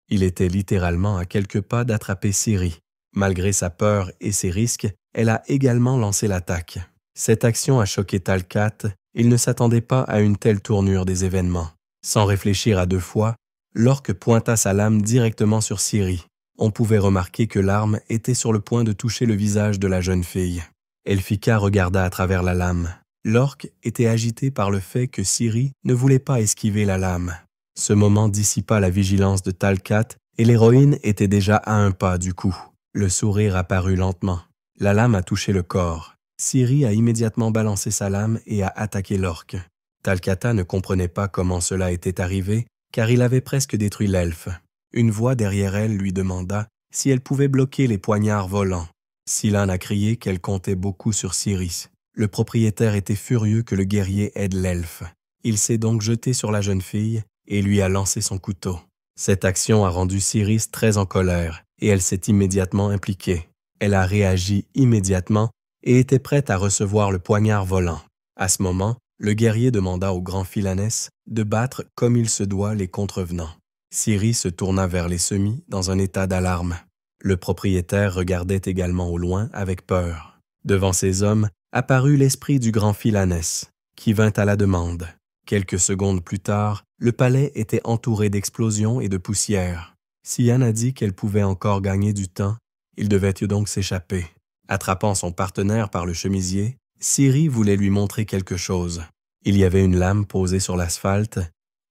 Il était littéralement à quelques pas d'attraper Ciri. Malgré sa peur et ses risques, elle a également lancé l'attaque. Cette action a choqué Talcata. Il ne s'attendait pas à une telle tournure des événements. Sans réfléchir à deux fois, l'orc pointa sa lame directement sur Ciri. On pouvait remarquer que l'arme était sur le point de toucher le visage de la jeune fille. Elphika regarda à travers la lame. L'orc était agité par le fait que Ciri ne voulait pas esquiver la lame. Ce moment dissipa la vigilance de Talcata et l'héroïne était déjà à un pas du coup. Le sourire apparut lentement. La lame a touché le corps. Ciri a immédiatement balancé sa lame et a attaqué l'orc. Talcata ne comprenait pas comment cela était arrivé, car il avait presque détruit l'elfe. Une voix derrière elle lui demanda si elle pouvait bloquer les poignards volants. Cylane a crié qu'elle comptait beaucoup sur Ciri. Le propriétaire était furieux que le guerrier aide l'elfe. Il s'est donc jeté sur la jeune fille et lui a lancé son couteau. Cette action a rendu Ciri très en colère et elle s'est immédiatement impliquée. Elle a réagi immédiatement et était prête à recevoir le poignard volant. À ce moment, le guerrier demanda au grand Philanès de battre comme il se doit les contrevenants. Ciri se tourna vers les semis dans un état d'alarme. Le propriétaire regardait également au loin avec peur. Devant ces hommes apparut l'esprit du grand Philanès, qui vint à la demande. Quelques secondes plus tard, le palais était entouré d'explosions et de poussière. Cylane a dit qu'elle pouvait encore gagner du temps, il devait donc s'échapper. Attrapant son partenaire par le chemisier, Ciri voulait lui montrer quelque chose. Il y avait une lame posée sur l'asphalte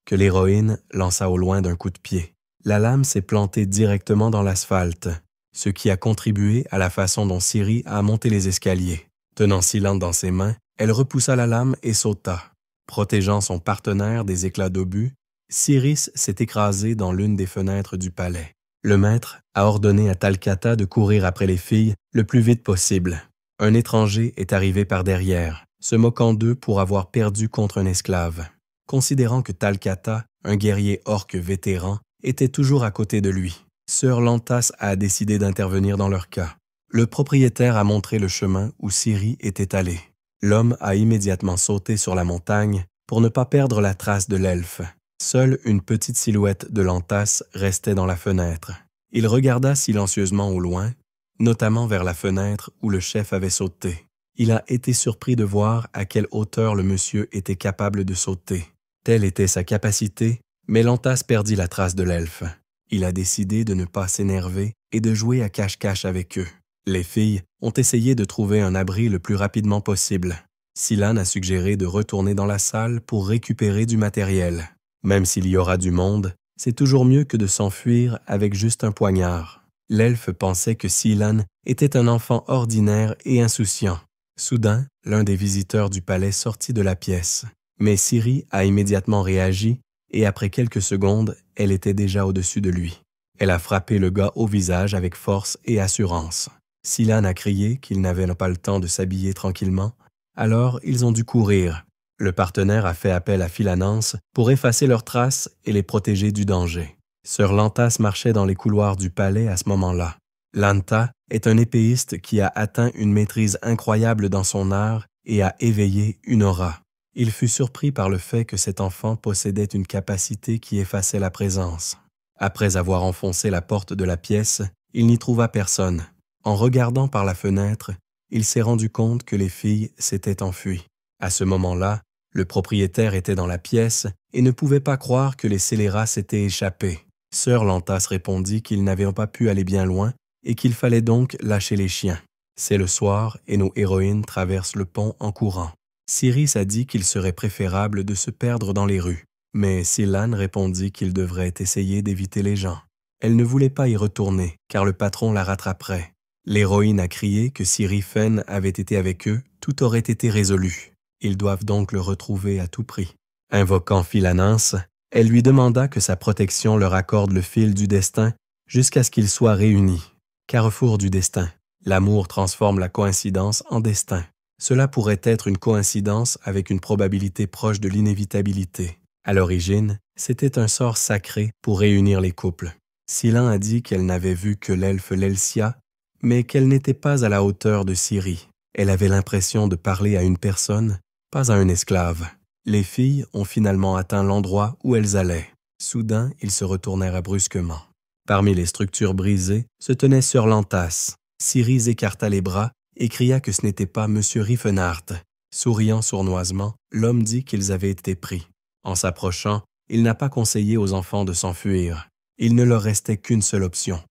que l'héroïne lança au loin d'un coup de pied. La lame s'est plantée directement dans l'asphalte, ce qui a contribué à la façon dont Ciri a monté les escaliers. Tenant Cylane dans ses mains, elle repoussa la lame et sauta. Protégeant son partenaire des éclats d'obus, Ciri s'est écrasé dans l'une des fenêtres du palais. Le maître a ordonné à Talcata de courir après les filles le plus vite possible. Un étranger est arrivé par derrière, se moquant d'eux pour avoir perdu contre un esclave. Considérant que Talcata, un guerrier orc vétéran, était toujours à côté de lui, Sœur Lantas a décidé d'intervenir dans leur cas. Le propriétaire a montré le chemin où Ciri était allée. L'homme a immédiatement sauté sur la montagne pour ne pas perdre la trace de l'elfe. Seule une petite silhouette de l'Antas restait dans la fenêtre. Il regarda silencieusement au loin, notamment vers la fenêtre où le chef avait sauté. Il a été surpris de voir à quelle hauteur le monsieur était capable de sauter. Telle était sa capacité, mais l'Antas perdit la trace de l'elfe. Il a décidé de ne pas s'énerver et de jouer à cache-cache avec eux. Les filles ont essayé de trouver un abri le plus rapidement possible. Silan a suggéré de retourner dans la salle pour récupérer du matériel. Même s'il y aura du monde, c'est toujours mieux que de s'enfuir avec juste un poignard. L'elfe pensait que Silan était un enfant ordinaire et insouciant. Soudain, l'un des visiteurs du palais sortit de la pièce. Mais Ciri a immédiatement réagi et après quelques secondes, elle était déjà au-dessus de lui. Elle a frappé le gars au visage avec force et assurance. Silan a crié qu'il n'avait pas le temps de s'habiller tranquillement, alors ils ont dû courir. Le partenaire a fait appel à Philanance pour effacer leurs traces et les protéger du danger. Sœur Lantas marchait dans les couloirs du palais à ce moment-là. Lanta est un épéiste qui a atteint une maîtrise incroyable dans son art et a éveillé une aura. Il fut surpris par le fait que cet enfant possédait une capacité qui effaçait la présence. Après avoir enfoncé la porte de la pièce, il n'y trouva personne. En regardant par la fenêtre, il s'est rendu compte que les filles s'étaient enfuies. À ce moment-là, le propriétaire était dans la pièce et ne pouvait pas croire que les scélérats s'étaient échappés. Sœur Lantas répondit qu'ils n'avaient pas pu aller bien loin et qu'il fallait donc lâcher les chiens. C'est le soir et nos héroïnes traversent le pont en courant. Cyrus a dit qu'il serait préférable de se perdre dans les rues, mais Silan répondit qu'il devrait essayer d'éviter les gens. Elle ne voulait pas y retourner, car le patron la rattraperait. L'héroïne a crié que si Rifen avait été avec eux, tout aurait été résolu. Ils doivent donc le retrouver à tout prix. Invoquant Philanance, elle lui demanda que sa protection leur accorde le fil du destin jusqu'à ce qu'ils soient réunis. Carrefour du destin. L'amour transforme la coïncidence en destin. Cela pourrait être une coïncidence avec une probabilité proche de l'inévitabilité. À l'origine, c'était un sort sacré pour réunir les couples. Silan a dit qu'elle n'avait vu que l'elfe Lelsia, mais qu'elle n'était pas à la hauteur de Ciri. Elle avait l'impression de parler à une personne, pas à un esclave. Les filles ont finalement atteint l'endroit où elles allaient. Soudain, ils se retournèrent brusquement. Parmi les structures brisées se tenait Sœur Lantas. Ciri écarta les bras et cria que ce n'était pas M. Riefenhardt. Souriant sournoisement, l'homme dit qu'ils avaient été pris. En s'approchant, il n'a pas conseillé aux enfants de s'enfuir. Il ne leur restait qu'une seule option,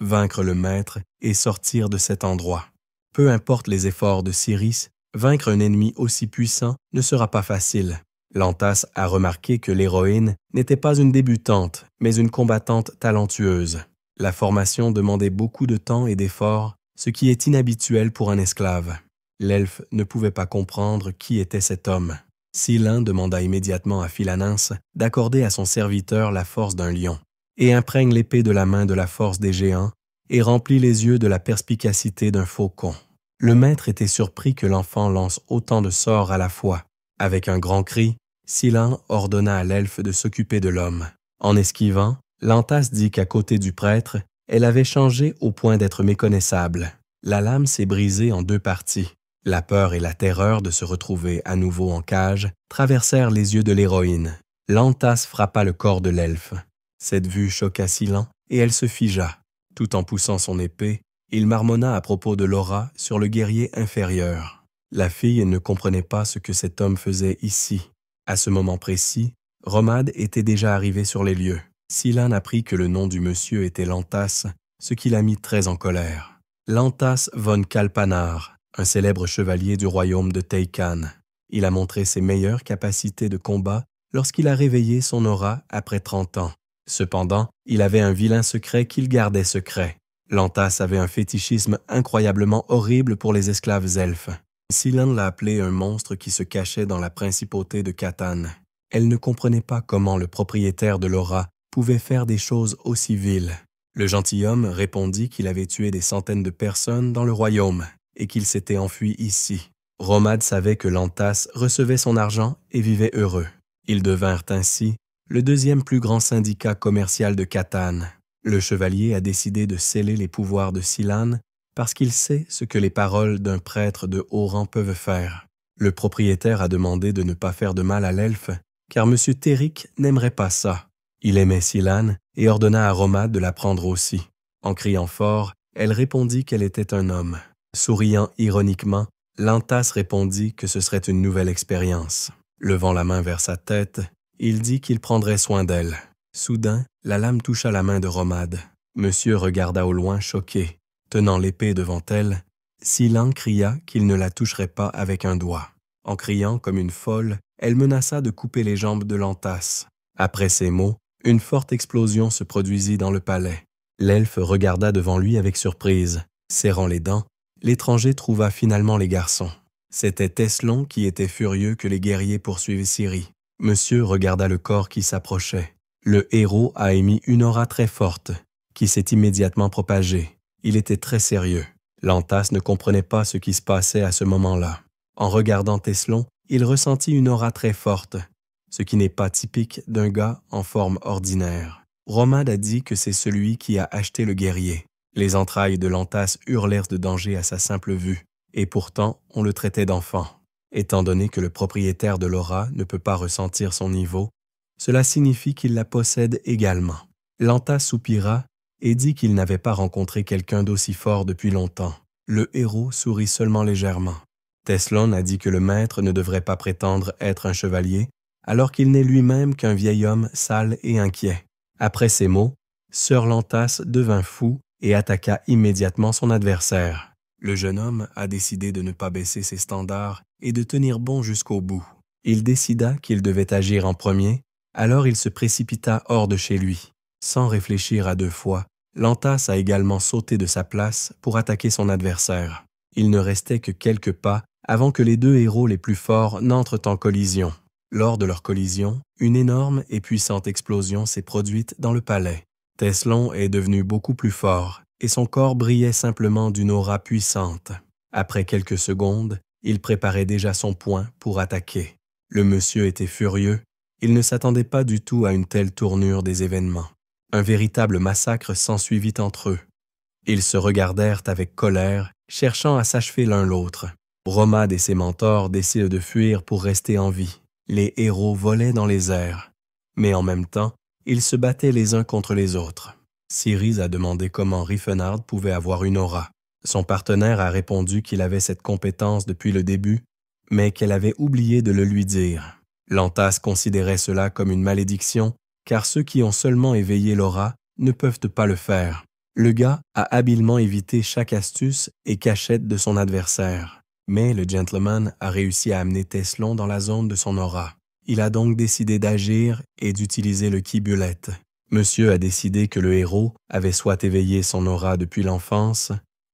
vaincre le maître et sortir de cet endroit. Peu importe les efforts de Cyrus, vaincre un ennemi aussi puissant ne sera pas facile. Lantas a remarqué que l'héroïne n'était pas une débutante, mais une combattante talentueuse. La formation demandait beaucoup de temps et d'efforts, ce qui est inhabituel pour un esclave. L'elfe ne pouvait pas comprendre qui était cet homme. Silan demanda immédiatement à Philanance d'accorder à son serviteur la force d'un lion, et imprègne l'épée de la main de la force des géants, et remplit les yeux de la perspicacité d'un faucon. Le maître était surpris que l'enfant lance autant de sorts à la fois. Avec un grand cri, Silan ordonna à l'elfe de s'occuper de l'homme. En esquivant, Lantas dit qu'à côté du prêtre, elle avait changé au point d'être méconnaissable. La lame s'est brisée en deux parties. La peur et la terreur de se retrouver à nouveau en cage traversèrent les yeux de l'héroïne. Lantas frappa le corps de l'elfe. Cette vue choqua Silan et elle se figea. Tout en poussant son épée, il marmonna à propos de l'aura sur le guerrier inférieur. La fille ne comprenait pas ce que cet homme faisait ici. À ce moment précis, Romad était déjà arrivé sur les lieux. Silan apprit que le nom du monsieur était Lantas, ce qui l'a mis très en colère. Lantas von Kalpanar, un célèbre chevalier du royaume de Teikan. Il a montré ses meilleures capacités de combat lorsqu'il a réveillé son aura après 30 ans. Cependant, il avait un vilain secret qu'il gardait secret. Lantas avait un fétichisme incroyablement horrible pour les esclaves elfes. Silan l'a appelé un monstre qui se cachait dans la principauté de Catan. Elle ne comprenait pas comment le propriétaire de l'aura pouvait faire des choses aussi viles. Le gentilhomme répondit qu'il avait tué des centaines de personnes dans le royaume et qu'il s'était enfui ici. Romad savait que Lantas recevait son argent et vivait heureux. Ils devinrent ainsi le deuxième plus grand syndicat commercial de Catan. Le chevalier a décidé de sceller les pouvoirs de Silan parce qu'il sait ce que les paroles d'un prêtre de haut rang peuvent faire. Le propriétaire a demandé de ne pas faire de mal à l'elfe, car M. Terrick n'aimerait pas ça. Il aimait Silane et ordonna à Romade de la prendre aussi. En criant fort, elle répondit qu'elle était un homme. Souriant ironiquement, Lantas répondit que ce serait une nouvelle expérience. Levant la main vers sa tête, il dit qu'il prendrait soin d'elle. Soudain, la lame toucha la main de Romade. Monsieur regarda au loin choqué. Tenant l'épée devant elle, Silan cria qu'il ne la toucherait pas avec un doigt. En criant comme une folle, elle menaça de couper les jambes de Lantas. Après ces mots, une forte explosion se produisit dans le palais. L'elfe regarda devant lui avec surprise. Serrant les dents, l'étranger trouva finalement les garçons. C'était Tesselon qui était furieux que les guerriers poursuivent Ciri. Monsieur regarda le corps qui s'approchait. Le héros a émis une aura très forte, qui s'est immédiatement propagée. Il était très sérieux. Lantas ne comprenait pas ce qui se passait à ce moment-là. En regardant Tesselon, il ressentit une aura très forte, ce qui n'est pas typique d'un gars en forme ordinaire. Romade a dit que c'est celui qui a acheté le guerrier. Les entrailles de Lantas hurlèrent de danger à sa simple vue, et pourtant on le traitait d'enfant. Étant donné que le propriétaire de l'aura ne peut pas ressentir son niveau, cela signifie qu'il la possède également. Lantas soupira et dit qu'il n'avait pas rencontré quelqu'un d'aussi fort depuis longtemps. Le héros sourit seulement légèrement. Tesselon a dit que le maître ne devrait pas prétendre être un chevalier, alors qu'il n'est lui-même qu'un vieil homme sale et inquiet. Après ces mots, Sir Lantas devint fou et attaqua immédiatement son adversaire. Le jeune homme a décidé de ne pas baisser ses standards et de tenir bon jusqu'au bout. Il décida qu'il devait agir en premier, alors il se précipita hors de chez lui. Sans réfléchir à deux fois, Lantas a également sauté de sa place pour attaquer son adversaire. Il ne restait que quelques pas avant que les deux héros les plus forts n'entrent en collision. Lors de leur collision, une énorme et puissante explosion s'est produite dans le palais. Tesselon est devenu beaucoup plus fort et son corps brillait simplement d'une aura puissante. Après quelques secondes, il préparait déjà son poing pour attaquer. Le monsieur était furieux. Il ne s'attendait pas du tout à une telle tournure des événements. Un véritable massacre s'ensuivit entre eux. Ils se regardèrent avec colère, cherchant à s'achever l'un l'autre. Romade et ses mentors décident de fuir pour rester en vie. Les héros volaient dans les airs. Mais en même temps, ils se battaient les uns contre les autres. Ciri a demandé comment Riefenard pouvait avoir une aura. Son partenaire a répondu qu'il avait cette compétence depuis le début, mais qu'elle avait oublié de le lui dire. Lantas considérait cela comme une malédiction, car ceux qui ont seulement éveillé l'aura ne peuvent pas le faire. Le gars a habilement évité chaque astuce et cachette de son adversaire. Mais le gentleman a réussi à amener Tesselon dans la zone de son aura. Il a donc décidé d'agir et d'utiliser le kibulette. Monsieur a décidé que le héros avait soit éveillé son aura depuis l'enfance,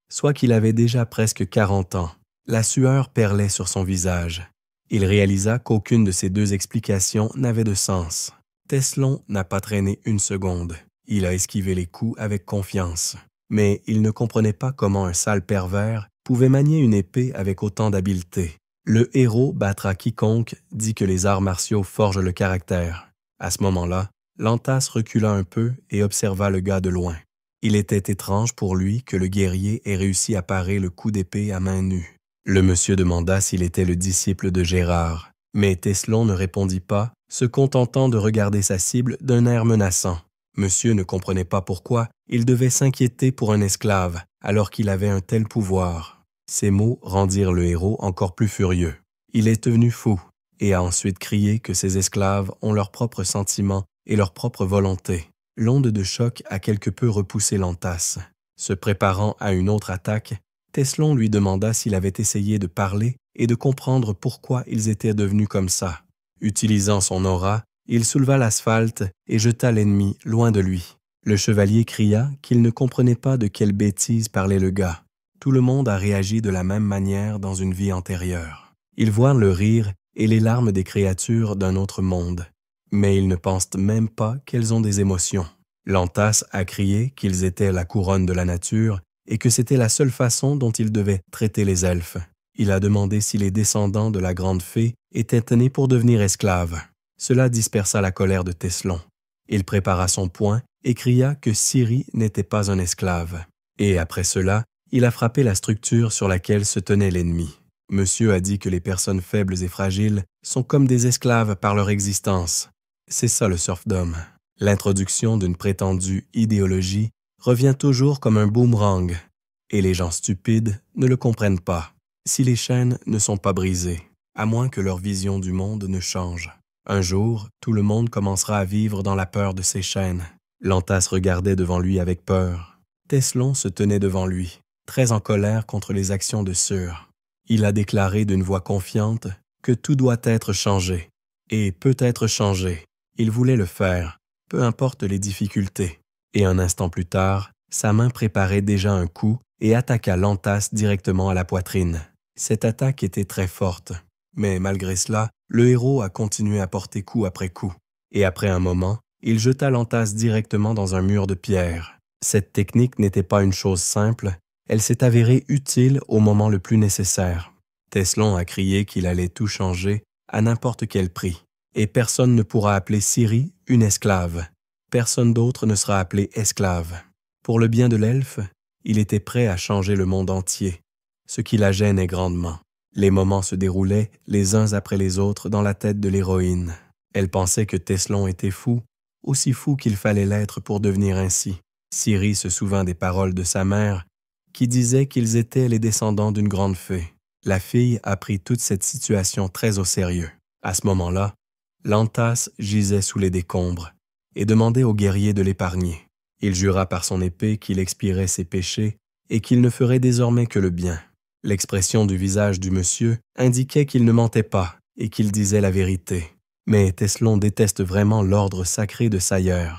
soit qu'il avait déjà presque 40 ans. La sueur perlait sur son visage. Il réalisa qu'aucune de ces deux explications n'avait de sens. Tesselon n'a pas traîné une seconde. Il a esquivé les coups avec confiance. Mais il ne comprenait pas comment un sale pervers pouvait manier une épée avec autant d'habileté. Le héros battra quiconque dit que les arts martiaux forgent le caractère. À ce moment-là, Lantas recula un peu et observa le gars de loin. Il était étrange pour lui que le guerrier ait réussi à parer le coup d'épée à main nue. Le monsieur demanda s'il était le disciple de Gérard, mais Tesselon ne répondit pas, se contentant de regarder sa cible d'un air menaçant. Monsieur ne comprenait pas pourquoi il devait s'inquiéter pour un esclave, alors qu'il avait un tel pouvoir. Ces mots rendirent le héros encore plus furieux. Il est devenu fou et a ensuite crié que ses esclaves ont leurs propres sentiments et leur propre volonté. L'onde de choc a quelque peu repoussé Lantas. Se préparant à une autre attaque, Tesselon lui demanda s'il avait essayé de parler et de comprendre pourquoi ils étaient devenus comme ça. Utilisant son aura, il souleva l'asphalte et jeta l'ennemi loin de lui. Le chevalier cria qu'il ne comprenait pas de quelle bêtise parlait le gars. Tout le monde a réagi de la même manière dans une vie antérieure. Ils voient le rire et les larmes des créatures d'un autre monde. Mais ils ne pensent même pas qu'elles ont des émotions. Lantas a crié qu'ils étaient la couronne de la nature et que c'était la seule façon dont ils devaient traiter les elfes. Il a demandé si les descendants de la grande fée étaient nés pour devenir esclaves. Cela dispersa la colère de Tesselon. Il prépara son poing et cria que Ciri n'était pas un esclave. Et après cela, il a frappé la structure sur laquelle se tenait l'ennemi. Monsieur a dit que les personnes faibles et fragiles sont comme des esclaves par leur existence. C'est ça le serfdom. L'introduction d'une prétendue idéologie revient toujours comme un boomerang, et les gens stupides ne le comprennent pas, si les chaînes ne sont pas brisées, à moins que leur vision du monde ne change. Un jour, tout le monde commencera à vivre dans la peur de ces chaînes. L'Antas regardait devant lui avec peur. Teslon se tenait devant lui, très en colère contre les actions de Sur. Il a déclaré d'une voix confiante que tout doit être changé, et peut être changé. Il voulait le faire, peu importe les difficultés. Et un instant plus tard, sa main préparait déjà un coup et attaqua l'Antas directement à la poitrine. Cette attaque était très forte, mais malgré cela, le héros a continué à porter coup après coup. Et après un moment, il jeta l'Antas directement dans un mur de pierre. Cette technique n'était pas une chose simple, elle s'est avérée utile au moment le plus nécessaire. Teslon a crié qu'il allait tout changer à n'importe quel prix, et personne ne pourra appeler Ciri une esclave. Personne d'autre ne sera appelé esclave. Pour le bien de l'elfe, il était prêt à changer le monde entier, ce qui la gênait grandement. Les moments se déroulaient les uns après les autres dans la tête de l'héroïne. Elle pensait que Teslon était fou, aussi fou qu'il fallait l'être pour devenir ainsi. Ciri se souvint des paroles de sa mère, qui disait qu'ils étaient les descendants d'une grande fée. La fille a pris toute cette situation très au sérieux. À ce moment-là, l'Antas gisait sous les décombres et demandait au guerrier de l'épargner. Il jura par son épée qu'il expirait ses péchés et qu'il ne ferait désormais que le bien. L'expression du visage du monsieur indiquait qu'il ne mentait pas et qu'il disait la vérité. Mais Teslon déteste vraiment l'ordre sacré de Sayer.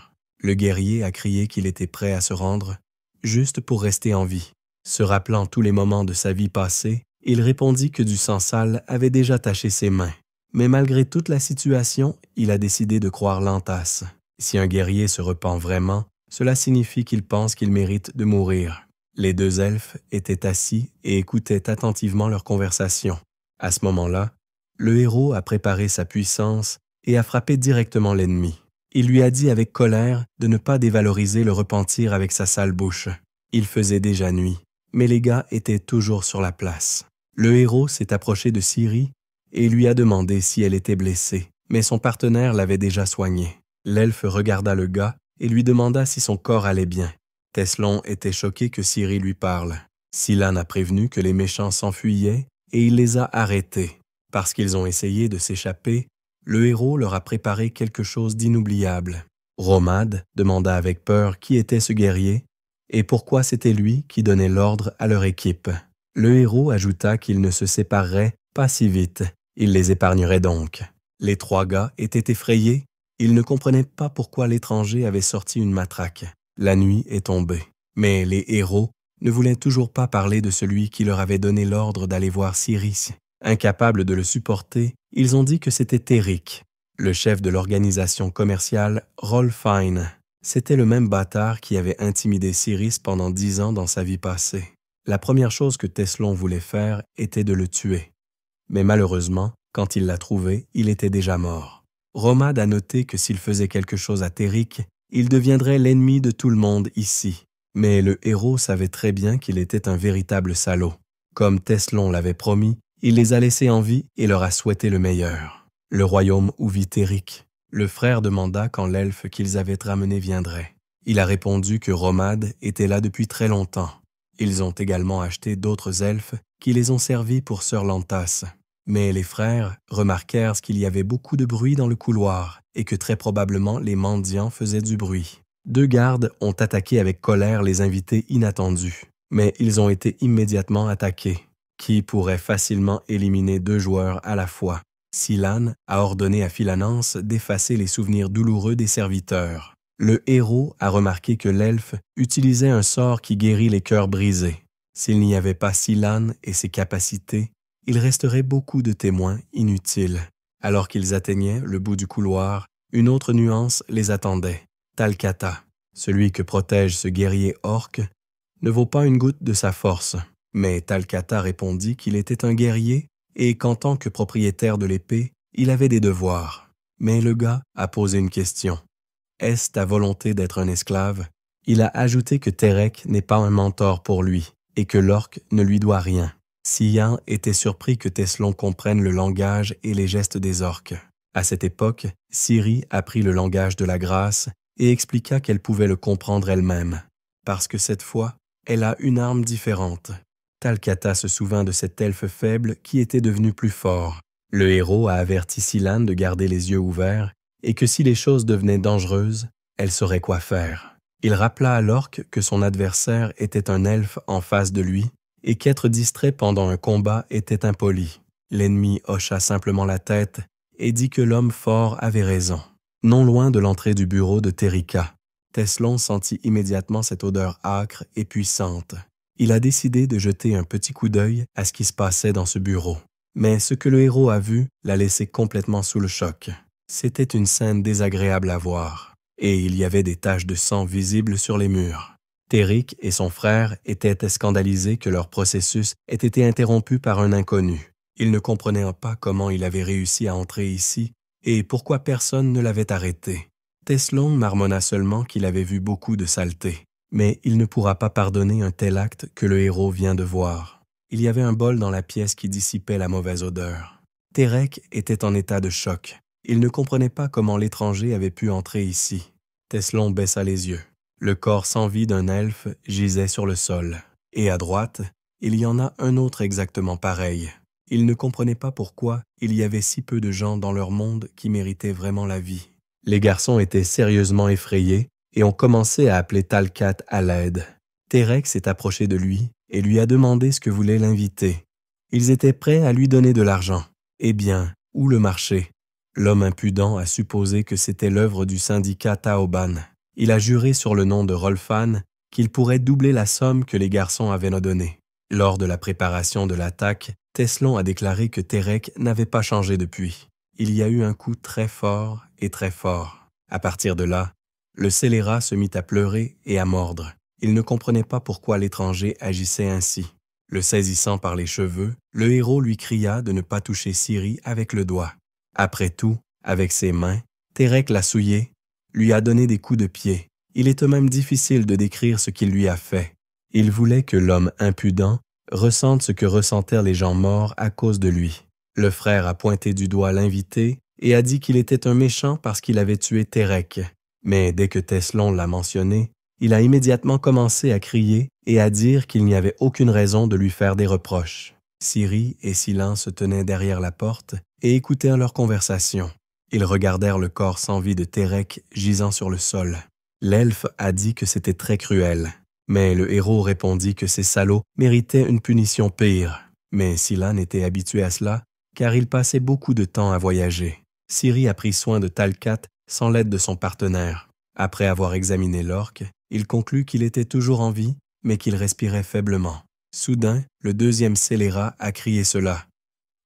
Le guerrier a crié qu'il était prêt à se rendre, juste pour rester en vie. Se rappelant tous les moments de sa vie passée, il répondit que du sang sale avait déjà taché ses mains. Mais malgré toute la situation, il a décidé de croire l'Antas. Si un guerrier se repent vraiment, cela signifie qu'il pense qu'il mérite de mourir. Les deux elfes étaient assis et écoutaient attentivement leur conversation. À ce moment-là, le héros a préparé sa puissance et a frappé directement l'ennemi. Il lui a dit avec colère de ne pas dévaloriser le repentir avec sa sale bouche. Il faisait déjà nuit, mais les gars étaient toujours sur la place. Le héros s'est approché de Ciri et lui a demandé si elle était blessée, mais son partenaire l'avait déjà soignée. L'elfe regarda le gars et lui demanda si son corps allait bien. Teslon était choqué que Ciri lui parle. Silan a prévenu que les méchants s'enfuyaient et il les a arrêtés. Parce qu'ils ont essayé de s'échapper, le héros leur a préparé quelque chose d'inoubliable. Romad demanda avec peur qui était ce guerrier et pourquoi c'était lui qui donnait l'ordre à leur équipe. Le héros ajouta qu'il ne se séparerait pas si vite, il les épargnerait donc. Les trois gars étaient effrayés, ils ne comprenaient pas pourquoi l'étranger avait sorti une matraque. La nuit est tombée, mais les héros ne voulaient toujours pas parler de celui qui leur avait donné l'ordre d'aller voir Ciri. Incapables de le supporter, ils ont dit que c'était Eric, le chef de l'organisation commerciale Rolfine. C'était le même bâtard qui avait intimidé Ciri pendant 10 ans dans sa vie passée. La première chose que Teslon voulait faire était de le tuer. Mais malheureusement, quand il l'a trouvé, il était déjà mort. Romad a noté que s'il faisait quelque chose à Téric, il deviendrait l'ennemi de tout le monde ici. Mais le héros savait très bien qu'il était un véritable salaud. Comme Teslon l'avait promis, il les a laissés en vie et leur a souhaité le meilleur. Le royaume où vit Téric. Le frère demanda quand l'elfe qu'ils avaient ramené viendrait. Il a répondu que Romad était là depuis très longtemps. Ils ont également acheté d'autres elfes qui les ont servis pour Sir Lantas. Mais les frères remarquèrent qu'il y avait beaucoup de bruit dans le couloir et que très probablement les mendiants faisaient du bruit. 2 gardes ont attaqué avec colère les invités inattendus, mais ils ont été immédiatement attaqués. Qui pourrait facilement éliminer 2 joueurs à la fois? Silan a ordonné à Philanance d'effacer les souvenirs douloureux des serviteurs. Le héros a remarqué que l'elfe utilisait un sort qui guérit les cœurs brisés. S'il n'y avait pas Silan et ses capacités, il resterait beaucoup de témoins inutiles. Alors qu'ils atteignaient le bout du couloir, une autre nuance les attendait. Talcata, celui que protège ce guerrier orc, ne vaut pas une goutte de sa force. Mais Talcata répondit qu'il était un guerrier et qu'en tant que propriétaire de l'épée, il avait des devoirs. Mais le gars a posé une question. Est-ce ta volonté d'être un esclave? Il a ajouté que Terek n'est pas un mentor pour lui et que l'orc ne lui doit rien. Sian était surpris que Tesselon comprenne le langage et les gestes des orques. À cette époque, Ciri apprit le langage de la grâce et expliqua qu'elle pouvait le comprendre elle-même, parce que cette fois, elle a une arme différente. Talcata se souvint de cet elfe faible qui était devenu plus fort. Le héros a averti Silan de garder les yeux ouverts et que si les choses devenaient dangereuses, elle saurait quoi faire. Il rappela à l'orque que son adversaire était un elfe en face de lui et qu'être distrait pendant un combat était impoli. L'ennemi hocha simplement la tête et dit que l'homme fort avait raison. Non loin de l'entrée du bureau de Terrica, Tesselon sentit immédiatement cette odeur âcre et puissante. Il a décidé de jeter un petit coup d'œil à ce qui se passait dans ce bureau. Mais ce que le héros a vu l'a laissé complètement sous le choc. C'était une scène désagréable à voir, et il y avait des taches de sang visibles sur les murs. Téric et son frère étaient scandalisés que leur processus ait été interrompu par un inconnu. Ils ne comprenaient pas comment il avait réussi à entrer ici et pourquoi personne ne l'avait arrêté. Tesselon marmonna seulement qu'il avait vu beaucoup de saleté, mais il ne pourra pas pardonner un tel acte que le héros vient de voir. Il y avait un bol dans la pièce qui dissipait la mauvaise odeur. Térec était en état de choc. Il ne comprenait pas comment l'étranger avait pu entrer ici. Tesselon baissa les yeux. Le corps sans vie d'un elfe gisait sur le sol. Et à droite, il y en a un autre exactement pareil. Il ne comprenait pas pourquoi il y avait si peu de gens dans leur monde qui méritaient vraiment la vie. Les garçons étaient sérieusement effrayés et ont commencé à appeler Talcat à l'aide. Térec s'est approché de lui et lui a demandé ce que voulait l'invité. Ils étaient prêts à lui donner de l'argent. Eh bien, où le marché? L'homme impudent a supposé que c'était l'œuvre du syndicat Taoban. Il a juré sur le nom de Rolfan qu'il pourrait doubler la somme que les garçons avaient donnée. Lors de la préparation de l'attaque, Tesselon a déclaré que Térec n'avait pas changé depuis. Il y a eu un coup très fort et très fort. À partir de là, le scélérat se mit à pleurer et à mordre. Il ne comprenait pas pourquoi l'étranger agissait ainsi. Le saisissant par les cheveux, le héros lui cria de ne pas toucher Ciri avec le doigt. Après tout, avec ses mains, Térec l'a souillé, lui a donné des coups de pied. Il est même difficile de décrire ce qu'il lui a fait. Il voulait que l'homme impudent ressente ce que ressentèrent les gens morts à cause de lui. Le frère a pointé du doigt l'invité et a dit qu'il était un méchant parce qu'il avait tué Térec. Mais dès que Tesselon l'a mentionné, il a immédiatement commencé à crier et à dire qu'il n'y avait aucune raison de lui faire des reproches. Ciri et Silan se tenaient derrière la porte et écoutèrent leur conversation. Ils regardèrent le corps sans vie de Térec gisant sur le sol. L'elfe a dit que c'était très cruel, mais le héros répondit que ces salauds méritaient une punition pire. Mais Silan était habitué à cela, car il passait beaucoup de temps à voyager. Ciri a pris soin de Talcat sans l'aide de son partenaire. Après avoir examiné l'orque, il conclut qu'il était toujours en vie, mais qu'il respirait faiblement. Soudain, le deuxième scélérat a crié cela.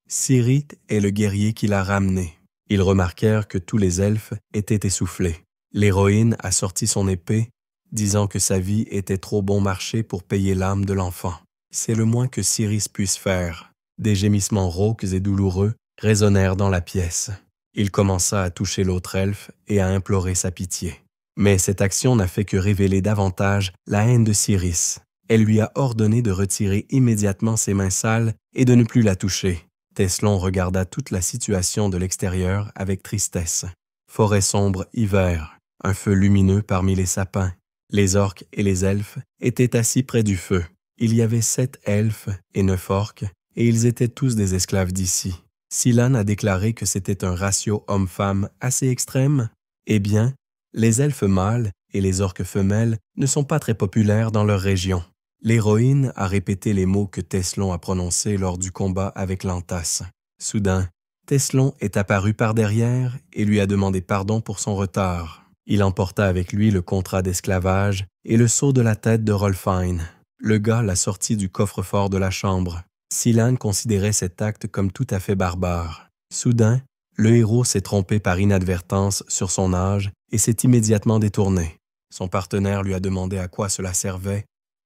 Ciri est le guerrier qui l'a ramené. Ils remarquèrent que tous les elfes étaient essoufflés. L'héroïne a sorti son épée, disant que sa vie était trop bon marché pour payer l'âme de l'enfant. C'est le moins que Ciri puisse faire. Des gémissements rauques et douloureux résonnèrent dans la pièce. Il commença à toucher l'autre elfe et à implorer sa pitié. Mais cette action n'a fait que révéler davantage la haine de Ciri. Elle lui a ordonné de retirer immédiatement ses mains sales et de ne plus la toucher. Tesselon regarda toute la situation de l'extérieur avec tristesse. Forêt sombre, hiver, un feu lumineux parmi les sapins. Les orques et les elfes étaient assis près du feu. Il y avait 7 elfes et 9 orques, et ils étaient tous des esclaves d'ici. Silan a déclaré que c'était un ratio homme-femme assez extrême. Eh bien, les elfes mâles et les orques femelles ne sont pas très populaires dans leur région. L'héroïne a répété les mots que Tesselon a prononcés lors du combat avec Lantas. Soudain, Tesselon est apparu par derrière et lui a demandé pardon pour son retard. Il emporta avec lui le contrat d'esclavage et le sceau de la tête de Rolfine. Le gars l'a sorti du coffre-fort de la chambre. Silan considérait cet acte comme tout à fait barbare. Soudain, le héros s'est trompé par inadvertance sur son âge et s'est immédiatement détourné. Son partenaire lui a demandé à quoi cela servait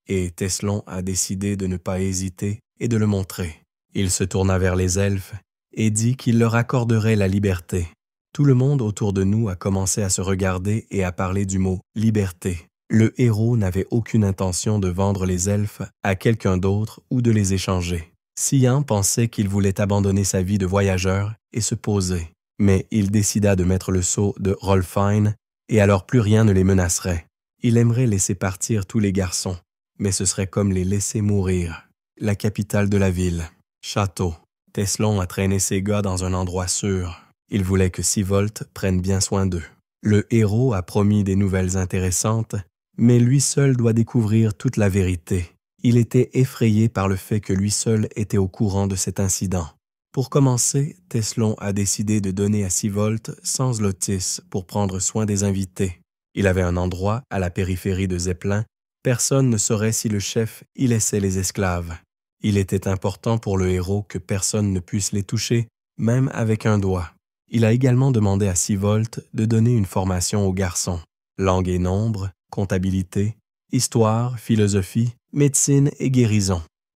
et Tesselon a décidé de ne pas hésiter et de le montrer. Il se tourna vers les elfes et dit qu'il leur accorderait la liberté. Tout le monde autour de nous a commencé à se regarder et à parler du mot « liberté ». Le héros n'avait aucune intention de vendre les elfes à quelqu'un d'autre ou de les échanger. Sian pensait qu'il voulait abandonner sa vie de voyageur et se poser, mais il décida de mettre le sceau de Rolfheim et alors plus rien ne les menacerait. Il aimerait laisser partir tous les garçons, mais ce serait comme les laisser mourir. La capitale de la ville. Château. Tesslon a traîné ses gars dans un endroit sûr. Il voulait que Sivolt prenne bien soin d'eux. Le héros a promis des nouvelles intéressantes, mais lui seul doit découvrir toute la vérité. Il était effrayé par le fait que lui seul était au courant de cet incident. Pour commencer, Tesslon a décidé de donner à Sivolt 100 zlotys pour prendre soin des invités. Il avait un endroit à la périphérie de Zeppelin. Personne ne saurait si le chef y laissait les esclaves. Il était important pour le héros que personne ne puisse les toucher, même avec un doigt. Il a également demandé à Sivolt de donner une formation aux garçons. Langue et nombres, comptabilité, histoire, philosophie, médecine et guérison.